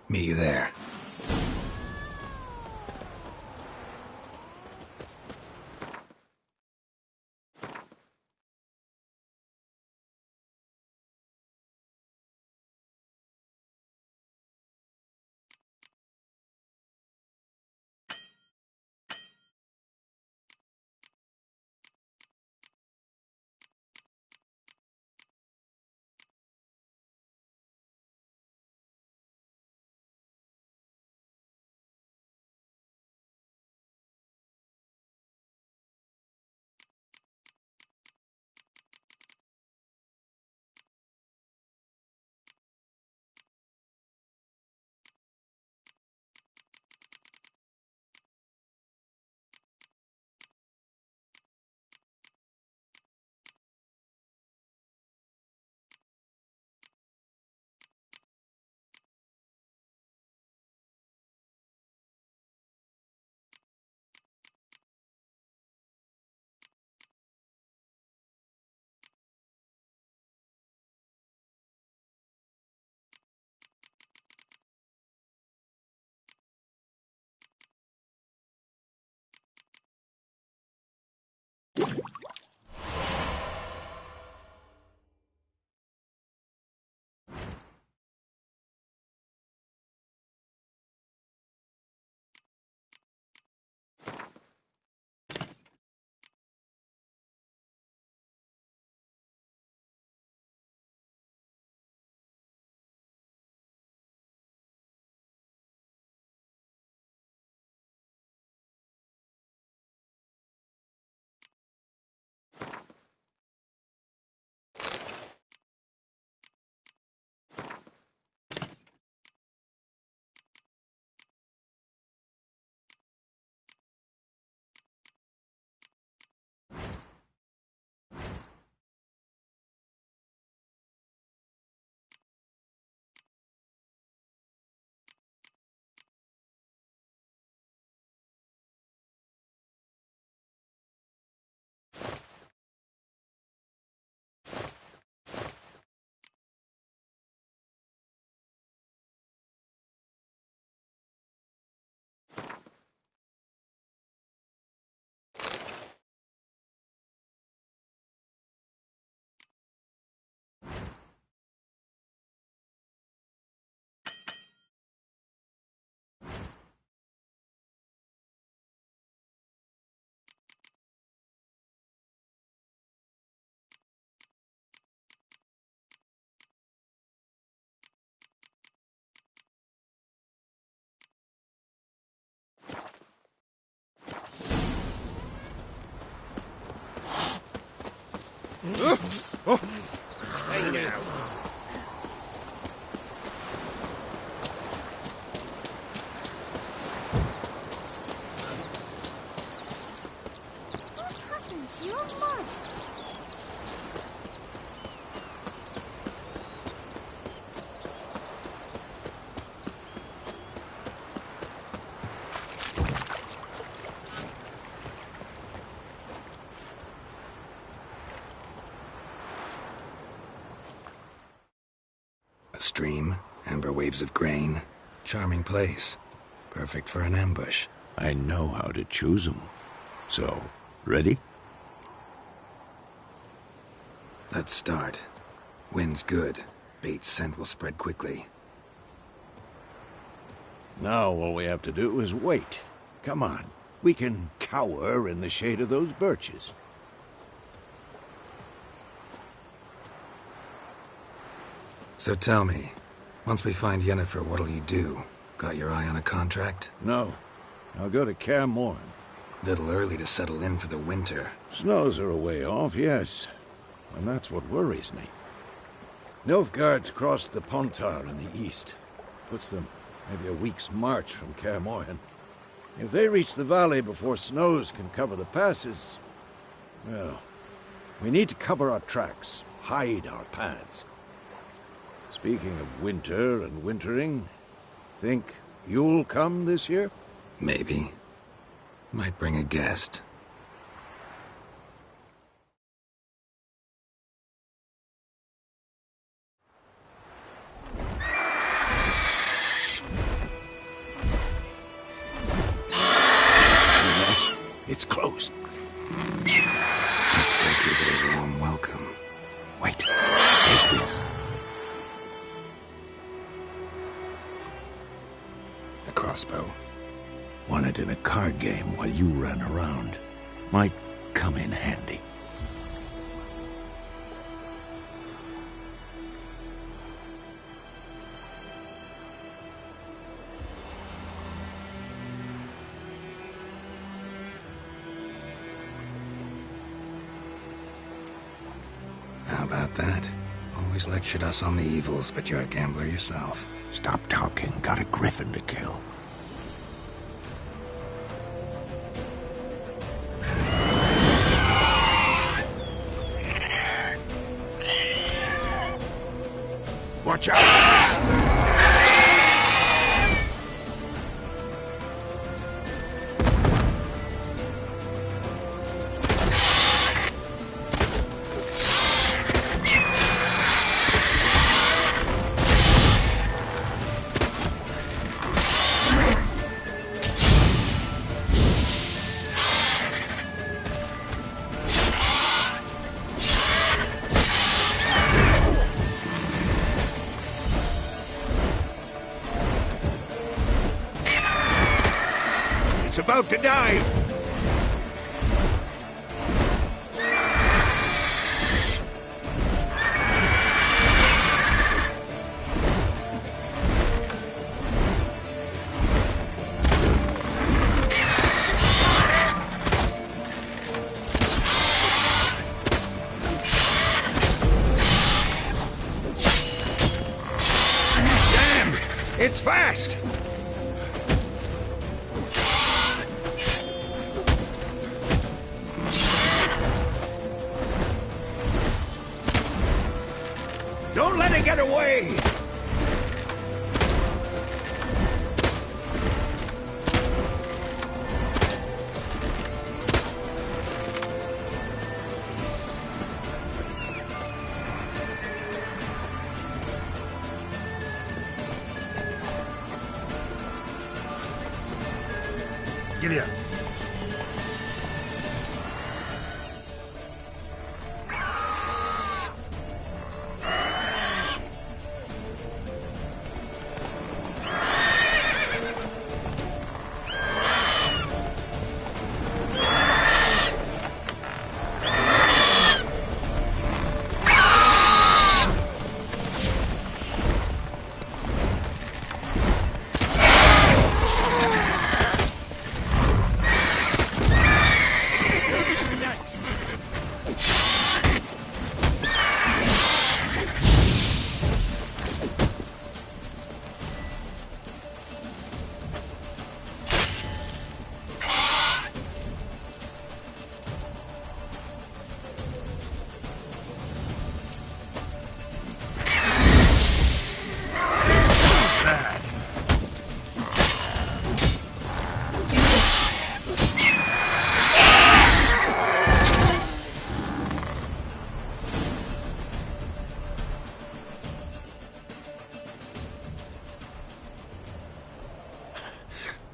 Meet you there. Hey now. What happened to your mud? A stream, amber waves of grain. Charming place. Perfect for an ambush. I know how to choose 'em. So, ready? Let's start. Wind's good. Bait's scent will spread quickly. Now all we have to do is wait. Come on. We can cower in the shade of those birches. So tell me, once we find Yennefer, what'll you do? Got your eye on a contract? No. I'll go to Kaer Morhen. Little early to settle in for the winter. Snows are a way off, yes. And that's what worries me. Nilfgaard's crossed the Pontar in the east. Puts them maybe a week's march from Kaer Morhen. If they reach the valley before snows can cover the passes, well, we need to cover our tracks, hide our paths. Speaking of winter and wintering, think you'll come this year? Maybe. Might bring a guest. It's close. Let's go give it a warm welcome. Wait. Take this. A crossbow. Won it in a card game while you ran around. Might come in handy. How about that? Always lectured us on the evils, but you're a gambler yourself. Stop talking. Got a griffin to kill. Watch out! It's about to dive! Damn! It's fast! Don't let it get away! Giddy up.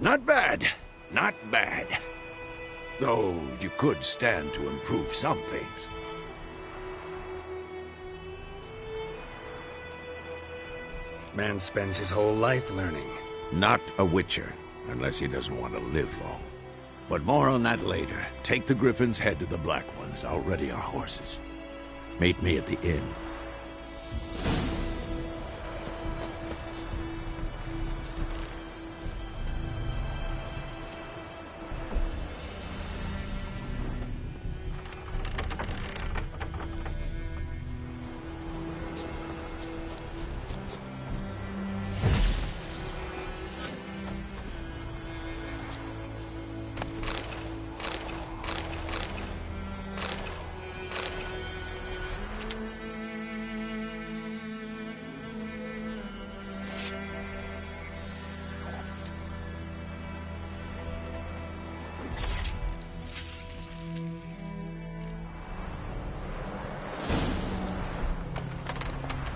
Not bad. Not bad. Though you could stand to improve some things. Man spends his whole life learning. Not a Witcher, unless he doesn't want to live long. But more on that later. Take the Griffin's head to the Black Ones. I'll ready our horses. Meet me at the inn.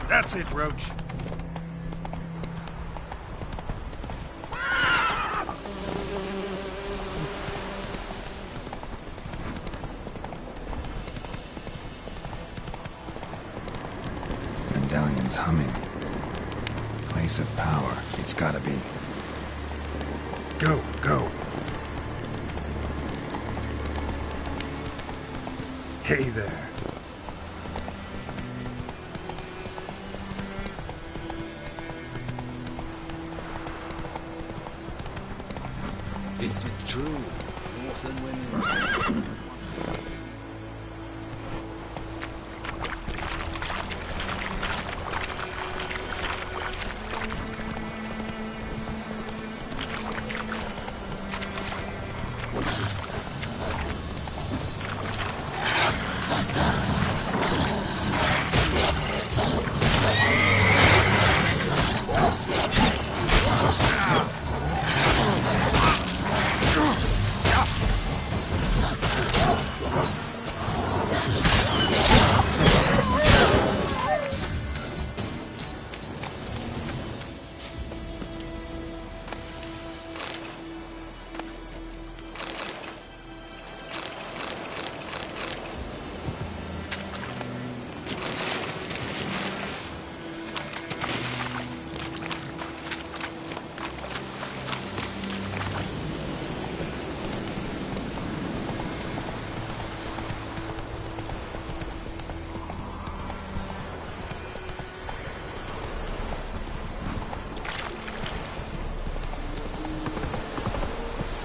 That's it, Roach. Medallion's humming. Place of power. It's gotta be. Go, go. Hey there. Is it true? Northern women.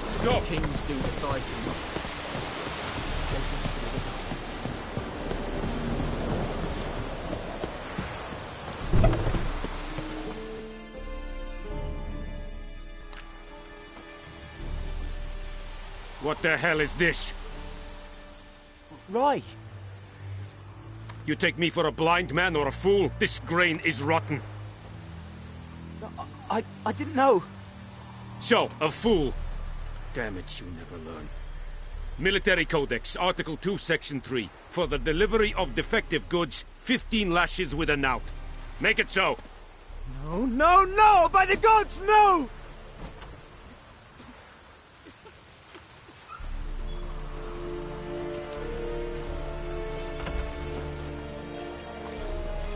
Stop! Kings do the fighting. What the hell is this? Rai! You take me for a blind man or a fool? This grain is rotten. I didn't know. So, a fool. Damn it, you never learn. Military Codex, Article 2, Section 3. For the delivery of defective goods, 15 lashes with a knout. Make it so. No, no, no! By the gods, no!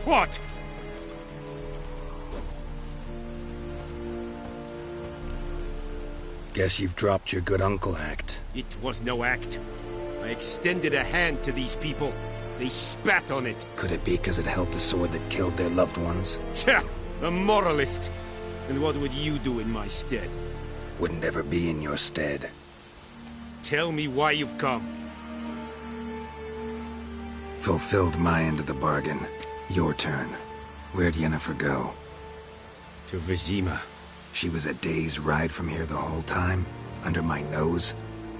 What? Guess you've dropped your good uncle act. It was no act. I extended a hand to these people. They spat on it. Could it be because it held the sword that killed their loved ones? Tja, a moralist. And what would you do in my stead? Wouldn't ever be in your stead. Tell me why you've come. Fulfilled my end of the bargain. Your turn. Where'd Yennefer go? To Vizima. She was a day's ride from here the whole time? Under my nose?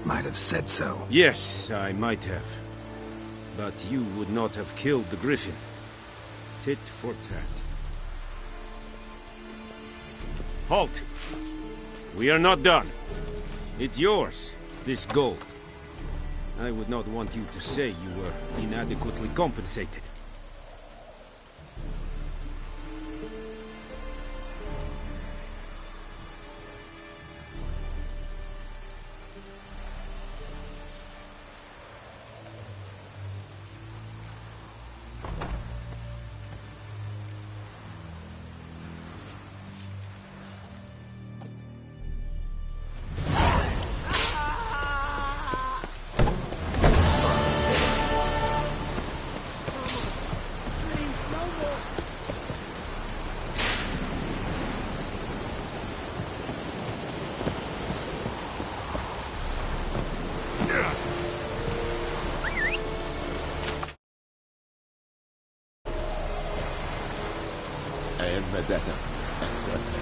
Might have said so. Yes, I might have. But you would not have killed the Griffin. Tit for tat. Halt! We are not done. It's yours, this gold. I would not want you to say you were inadequately compensated.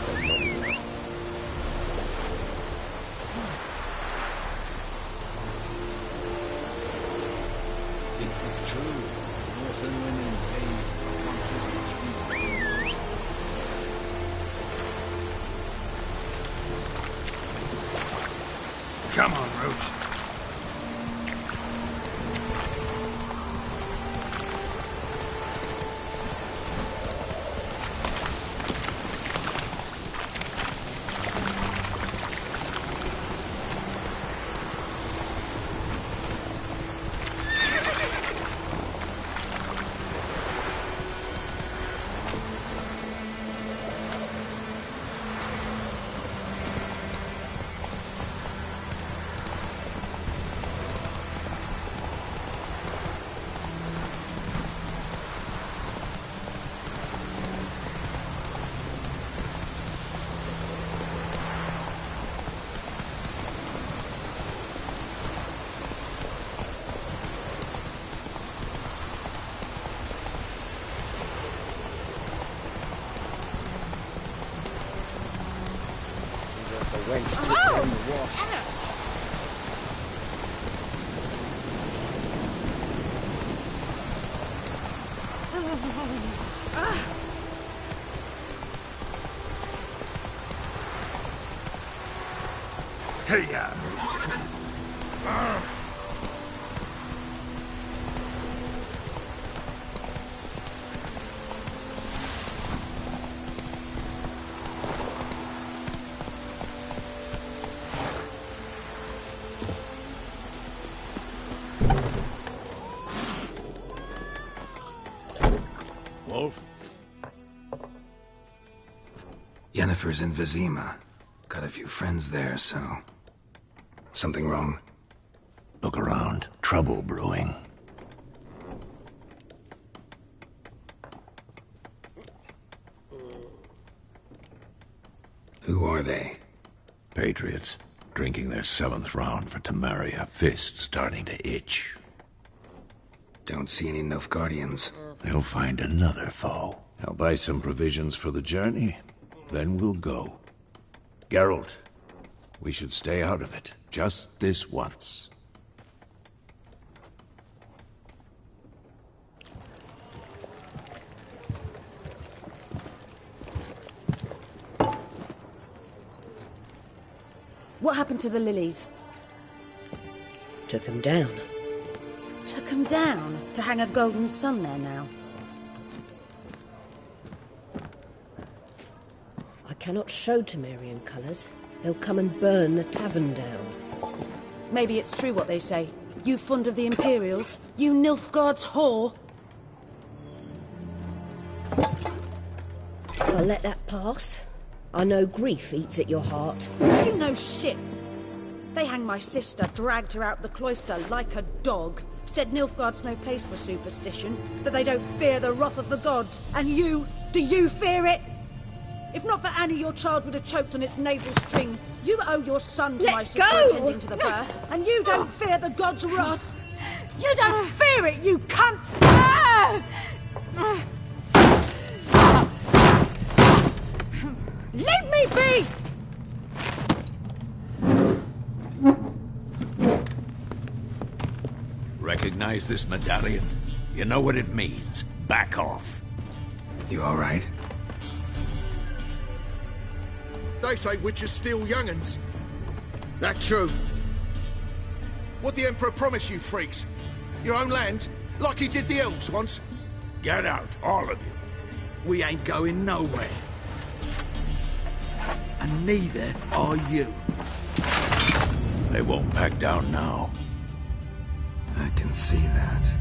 Is it true? Northern women bathe once every 3 years. Come on, Roach. Hey-ya! Wolf? Yennefer's in Vizima. Got a few friends there, so... Something wrong? Look around. Trouble brewing. Who are they? Patriots. Drinking their 7th round for Temeria. Fist starting to itch. Don't see any Nilfgaardians. They'll find another foe. I'll buy some provisions for the journey. Then we'll go. Geralt, we should stay out of it. Just this once. What happened to the lilies? Took 'em down. Took 'em down to hang a golden sun there now. I cannot show Temerian colours. They'll come and burn the tavern down. Maybe it's true what they say. You fond of the Imperials? You Nilfgaard's whore? I'll let that pass. I know grief eats at your heart. You know shit. They hanged my sister, dragged her out the cloister like a dog. Said Nilfgaard's no place for superstition, that they don't fear the wrath of the gods. And you, do you fear it? If not for Annie, your child would have choked on its navel string. You owe your son to my sister attending to the birth, and you don't fear the gods' wrath. You don't fear it, you cunt! Leave me be! Recognize this medallion? You know what it means. Back off. You all right? They say witches steal young'uns. That true? What the Emperor promise you, freaks? Your own land? Like he did the elves once? Get out, all of you. We ain't going nowhere. And neither are you. They won't back down now. I can see that.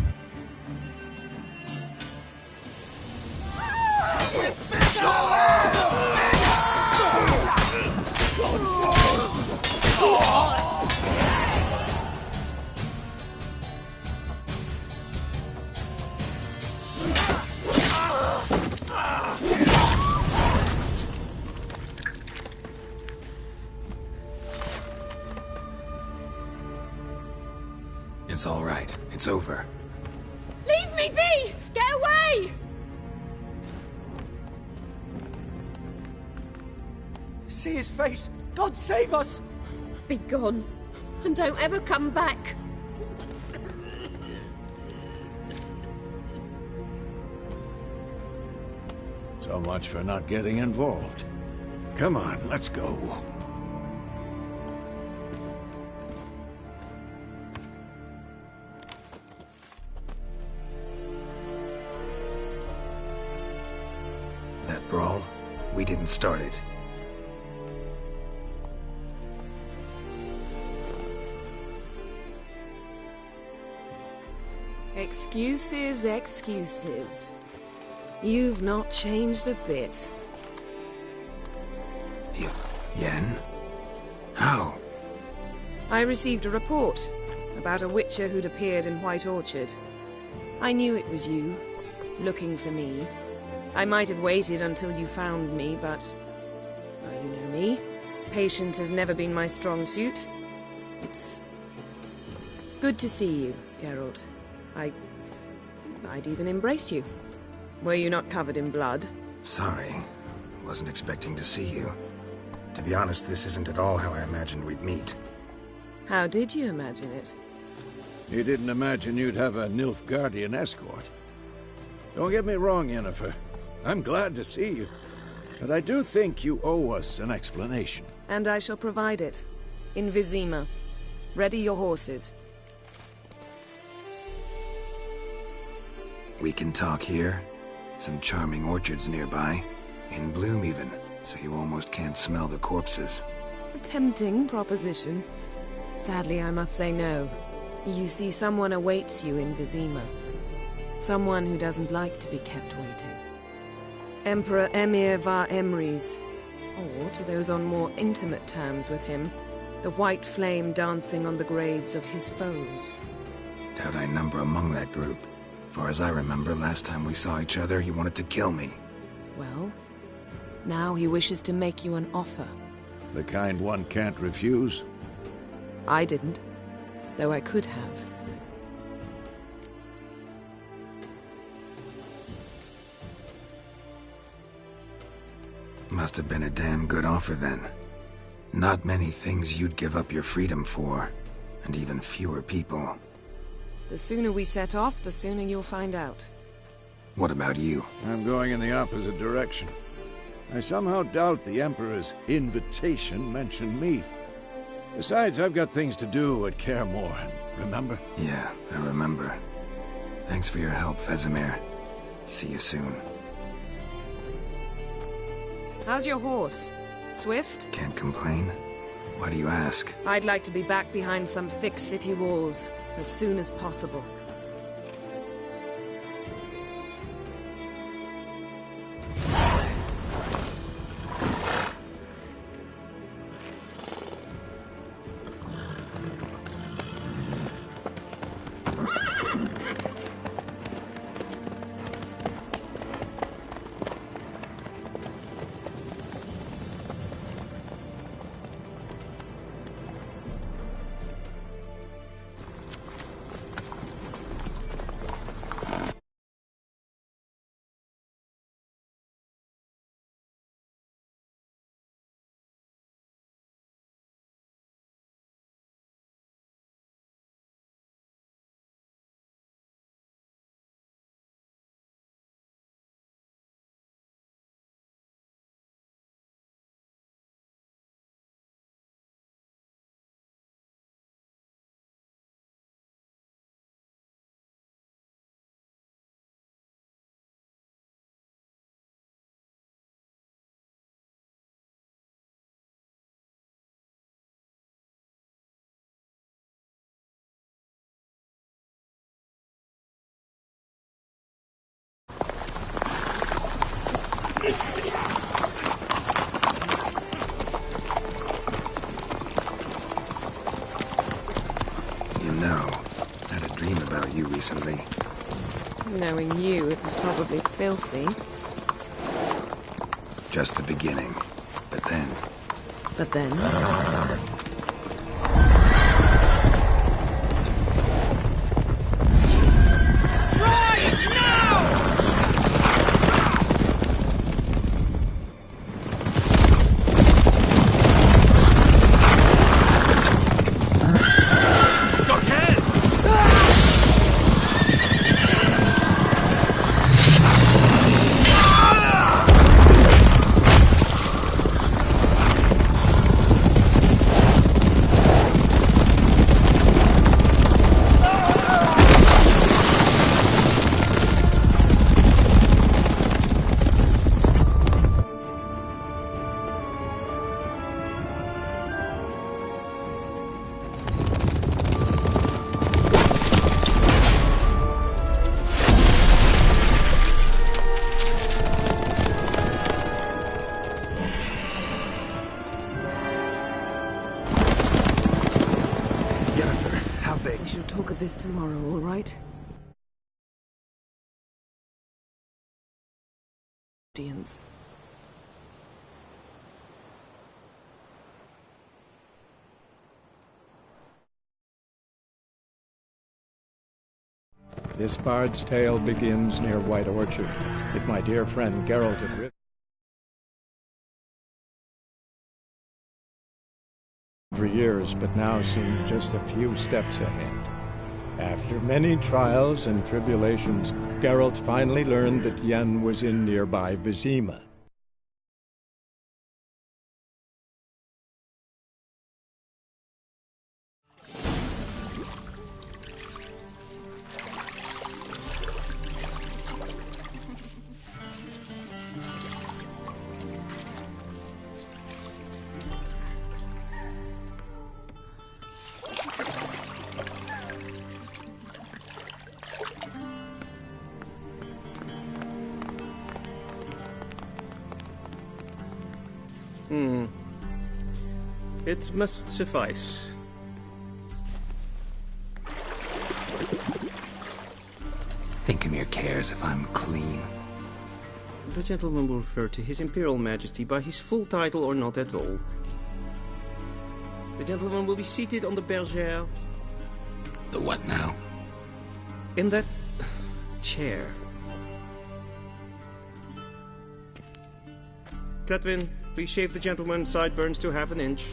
It's all right. It's over. Leave me be! Get away! see his face. God save us! Be gone, and don't ever come back. So much for not getting involved. Come on, let's go. That brawl, we didn't start it. Excuses, excuses. You've not changed a bit. Yen? How? I received a report about a witcher who'd appeared in White Orchard. I knew it was you, looking for me. I might have waited until you found me, but... well, you know me. Patience has never been my strong suit. It's... good to see you, Geralt. I'd even embrace you. Were you not covered in blood? Sorry. Wasn't expecting to see you. To be honest, this isn't at all how I imagined we'd meet. How did you imagine it? You didn't imagine you'd have a Nilfgaardian escort. Don't get me wrong, Yennefer. I'm glad to see you. But I do think you owe us an explanation. And I shall provide it. In Vizima. Ready your horses. We can talk here. Some charming orchards nearby. In bloom even, so you almost can't smell the corpses. A tempting proposition. Sadly, I must say no. You see, someone awaits you in Vizima. Someone who doesn't like to be kept waiting. Emperor Emir var Emrys. Or, to those on more intimate terms with him, the white flame dancing on the graves of his foes. Doubt I number among that group. Far as I remember, last time we saw each other, he wanted to kill me. Well, now he wishes to make you an offer. The kind one can't refuse? I didn't, though I could have. Must have been a damn good offer then. Not many things you'd give up your freedom for, and even fewer people. The sooner we set off, the sooner you'll find out. What about you? I'm going in the opposite direction. I somehow doubt the Emperor's invitation mentioned me. Besides, I've got things to do at Kaer Morhen, remember? Yeah, I remember. Thanks for your help, Vesemir. See you soon. How's your horse? Swift? Can't complain. Why do you ask? I'd like to be back behind some thick city walls as soon as possible. You know, I had a dream about you recently. Knowing you, it was probably filthy. Just the beginning. But then... But then... beg. We shall talk of this tomorrow, all right? Audience. This bard's tale begins near White Orchard, with my dear friend Geralt of Rivia. For years, but now seemed just a few steps ahead. After many trials and tribulations, Geralt finally learned that Yen was in nearby Vizima. It must suffice. Thinkamere cares if I'm clean. The gentleman will refer to His Imperial Majesty by his full title or not at all. The gentleman will be seated on the bergère. The what now? In that chair. Cletwin, please shave the gentleman's sideburns to half an inch.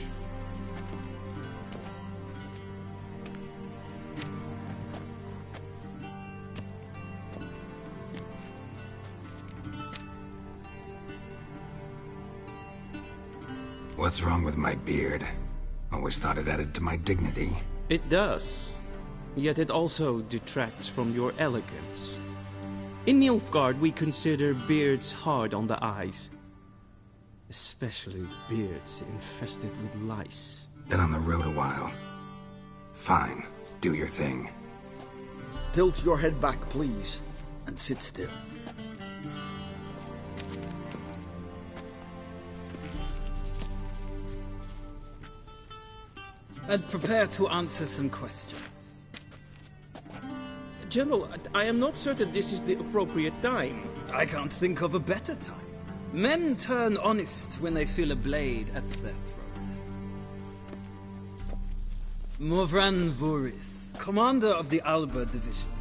What's wrong with my beard? Always thought it added to my dignity. It does. Yet it also detracts from your elegance. In Nilfgaard, we consider beards hard on the eyes. Especially beards infested with lice. Been on the road a while. Fine. Do your thing. Tilt your head back, please, and sit still. And prepare to answer some questions. General, I am not certain this is the appropriate time. I can't think of a better time. Men turn honest when they feel a blade at their throat. Morvran Voorhis, commander of the Alba Division.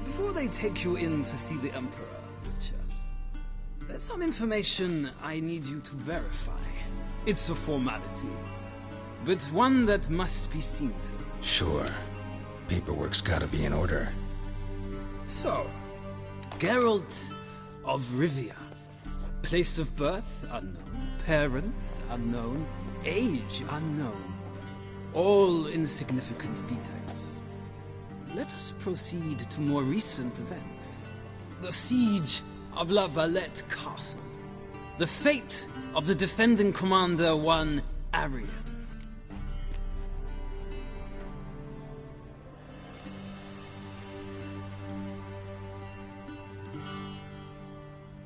Before they take you in to see the Emperor, Witcher, there's some information I need you to verify. It's a formality, but one that must be seen to. Sure. Paperwork's gotta be in order. So, Geralt of Rivia. Place of birth unknown. Parents unknown. Age unknown. All insignificant details. Let us proceed to more recent events. The siege of La Valette Castle. The fate of the defending commander, one Arian.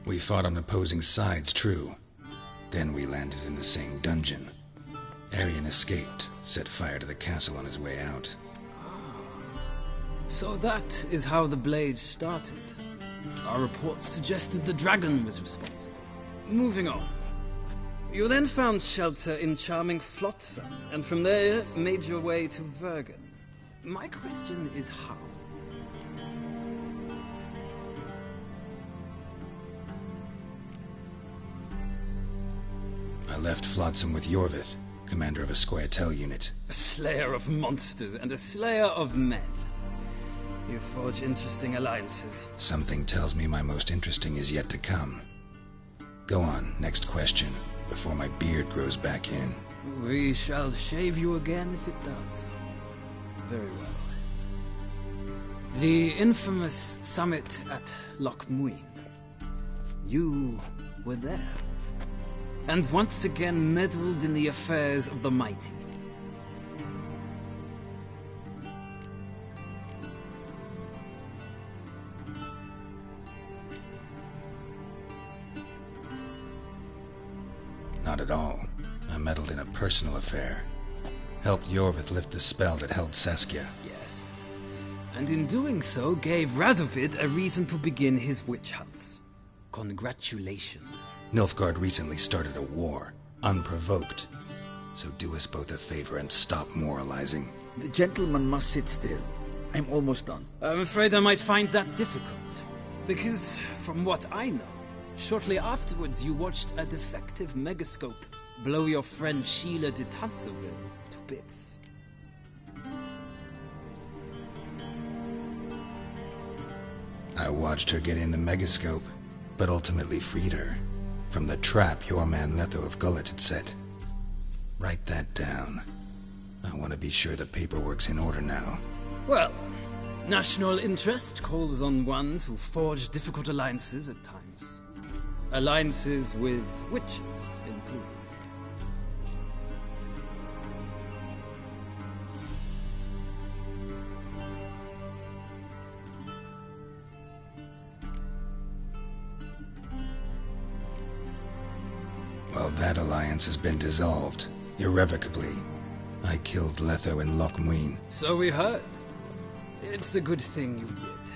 We fought on opposing sides, true. Then we landed in the same dungeon. Arian escaped, set fire to the castle on his way out. So that is how the Blade started. Our reports suggested the dragon was responsible. Moving on. You then found shelter in charming Flotsam, and from there made your way to Vergen. My question is how? I left Flotsam with Yorvith, commander of a Scoia'tael unit. A slayer of monsters and a slayer of men. You forge interesting alliances. Something tells me my most interesting is yet to come. Go on, next question, before my beard grows back in. We shall shave you again if it does. Very well. The infamous summit at Loch Muin. You were there. And once again meddled in the affairs of the mighty. Not at all. I meddled in a personal affair. Helped Yorvith lift the spell that held Saskia. Yes. And in doing so, gave Radovid a reason to begin his witch hunts. Congratulations. Nilfgaard recently started a war, unprovoked. So do us both a favor and stop moralizing. The gentleman must sit still. I'm almost done. I'm afraid I might find that difficult. Because, from what I know, shortly afterwards you watched a defective megascope blow your friend Sheila de Tanserville to bits. I watched her get in the megascope, but ultimately freed her from the trap your man Letho of Gullet had set. Write that down. I want to be sure the paperwork's in order now. Well, national interest calls on one to forge difficult alliances at times. Alliances with witches included. Well, that alliance has been dissolved, irrevocably. I killed Letho in Loch Muin. So we heard. It's a good thing you did.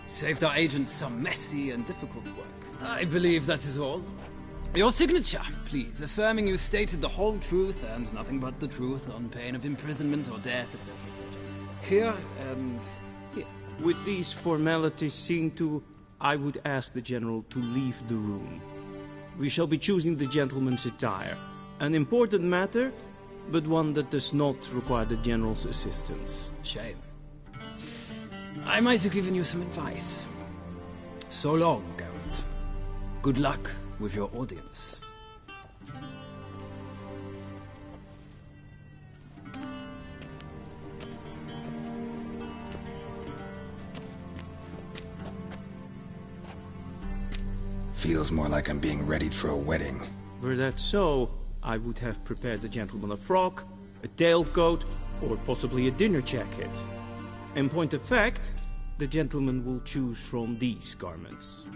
Saved our agents some messy and difficult work. I believe that is all. Your signature, please, affirming you stated the whole truth and nothing but the truth on pain of imprisonment or death, etc., etc. Here and here. With these formalities seen to, I would ask the General to leave the room. We shall be choosing the gentleman's attire. An important matter, but one that does not require the General's assistance. Shame. I might have given you some advice. So long, Geralt. Good luck with your audience. Feels more like I'm being readied for a wedding. Were that so, I would have prepared the gentleman a frock, a tailcoat, or possibly a dinner jacket. In point of fact, the gentleman will choose from these garments.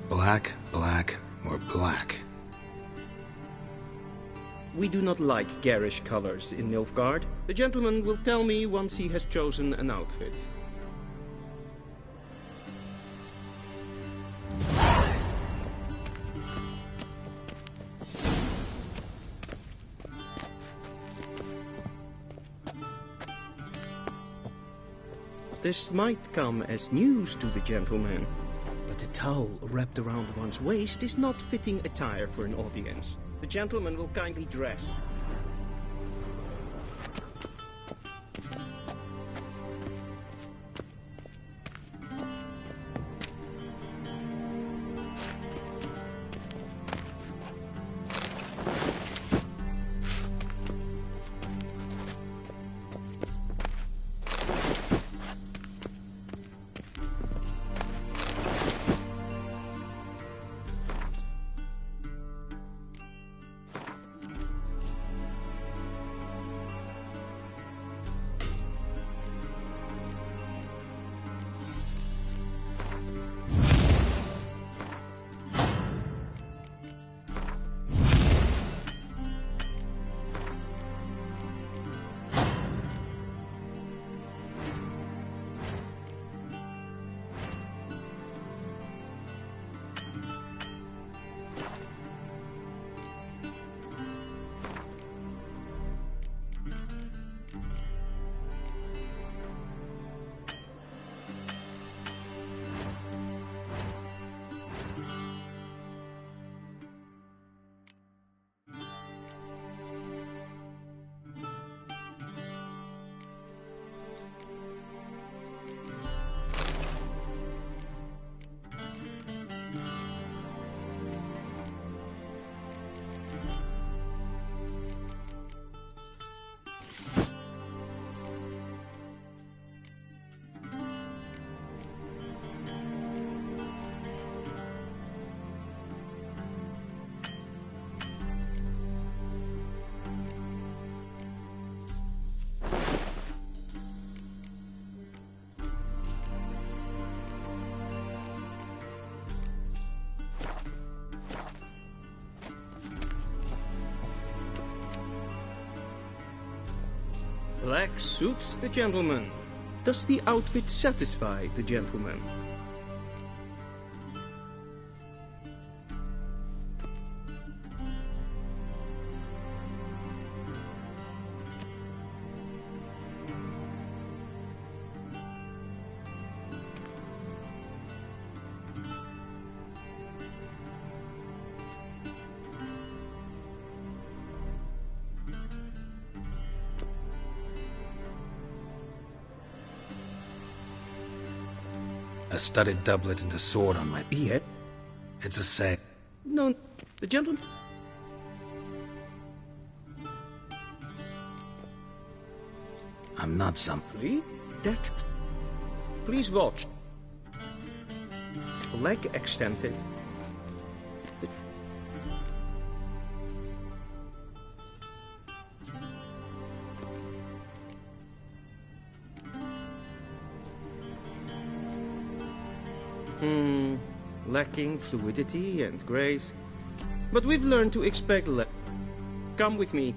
Black, black, or black? We do not like garish colors in Nilfgaard. The gentleman will tell me once he has chosen an outfit. This might come as news to the gentleman, but a towel wrapped around one's waist is not fitting attire for an audience. The gentleman will kindly dress. Black suits the gentleman. Does the outfit satisfy the gentleman? A studded doublet and a sword on my... Yep. It's a say. No, the gentleman... I'm not some... Please? That... Please watch. Leg extended. Lacking fluidity and grace. But we've learned to expect Come with me.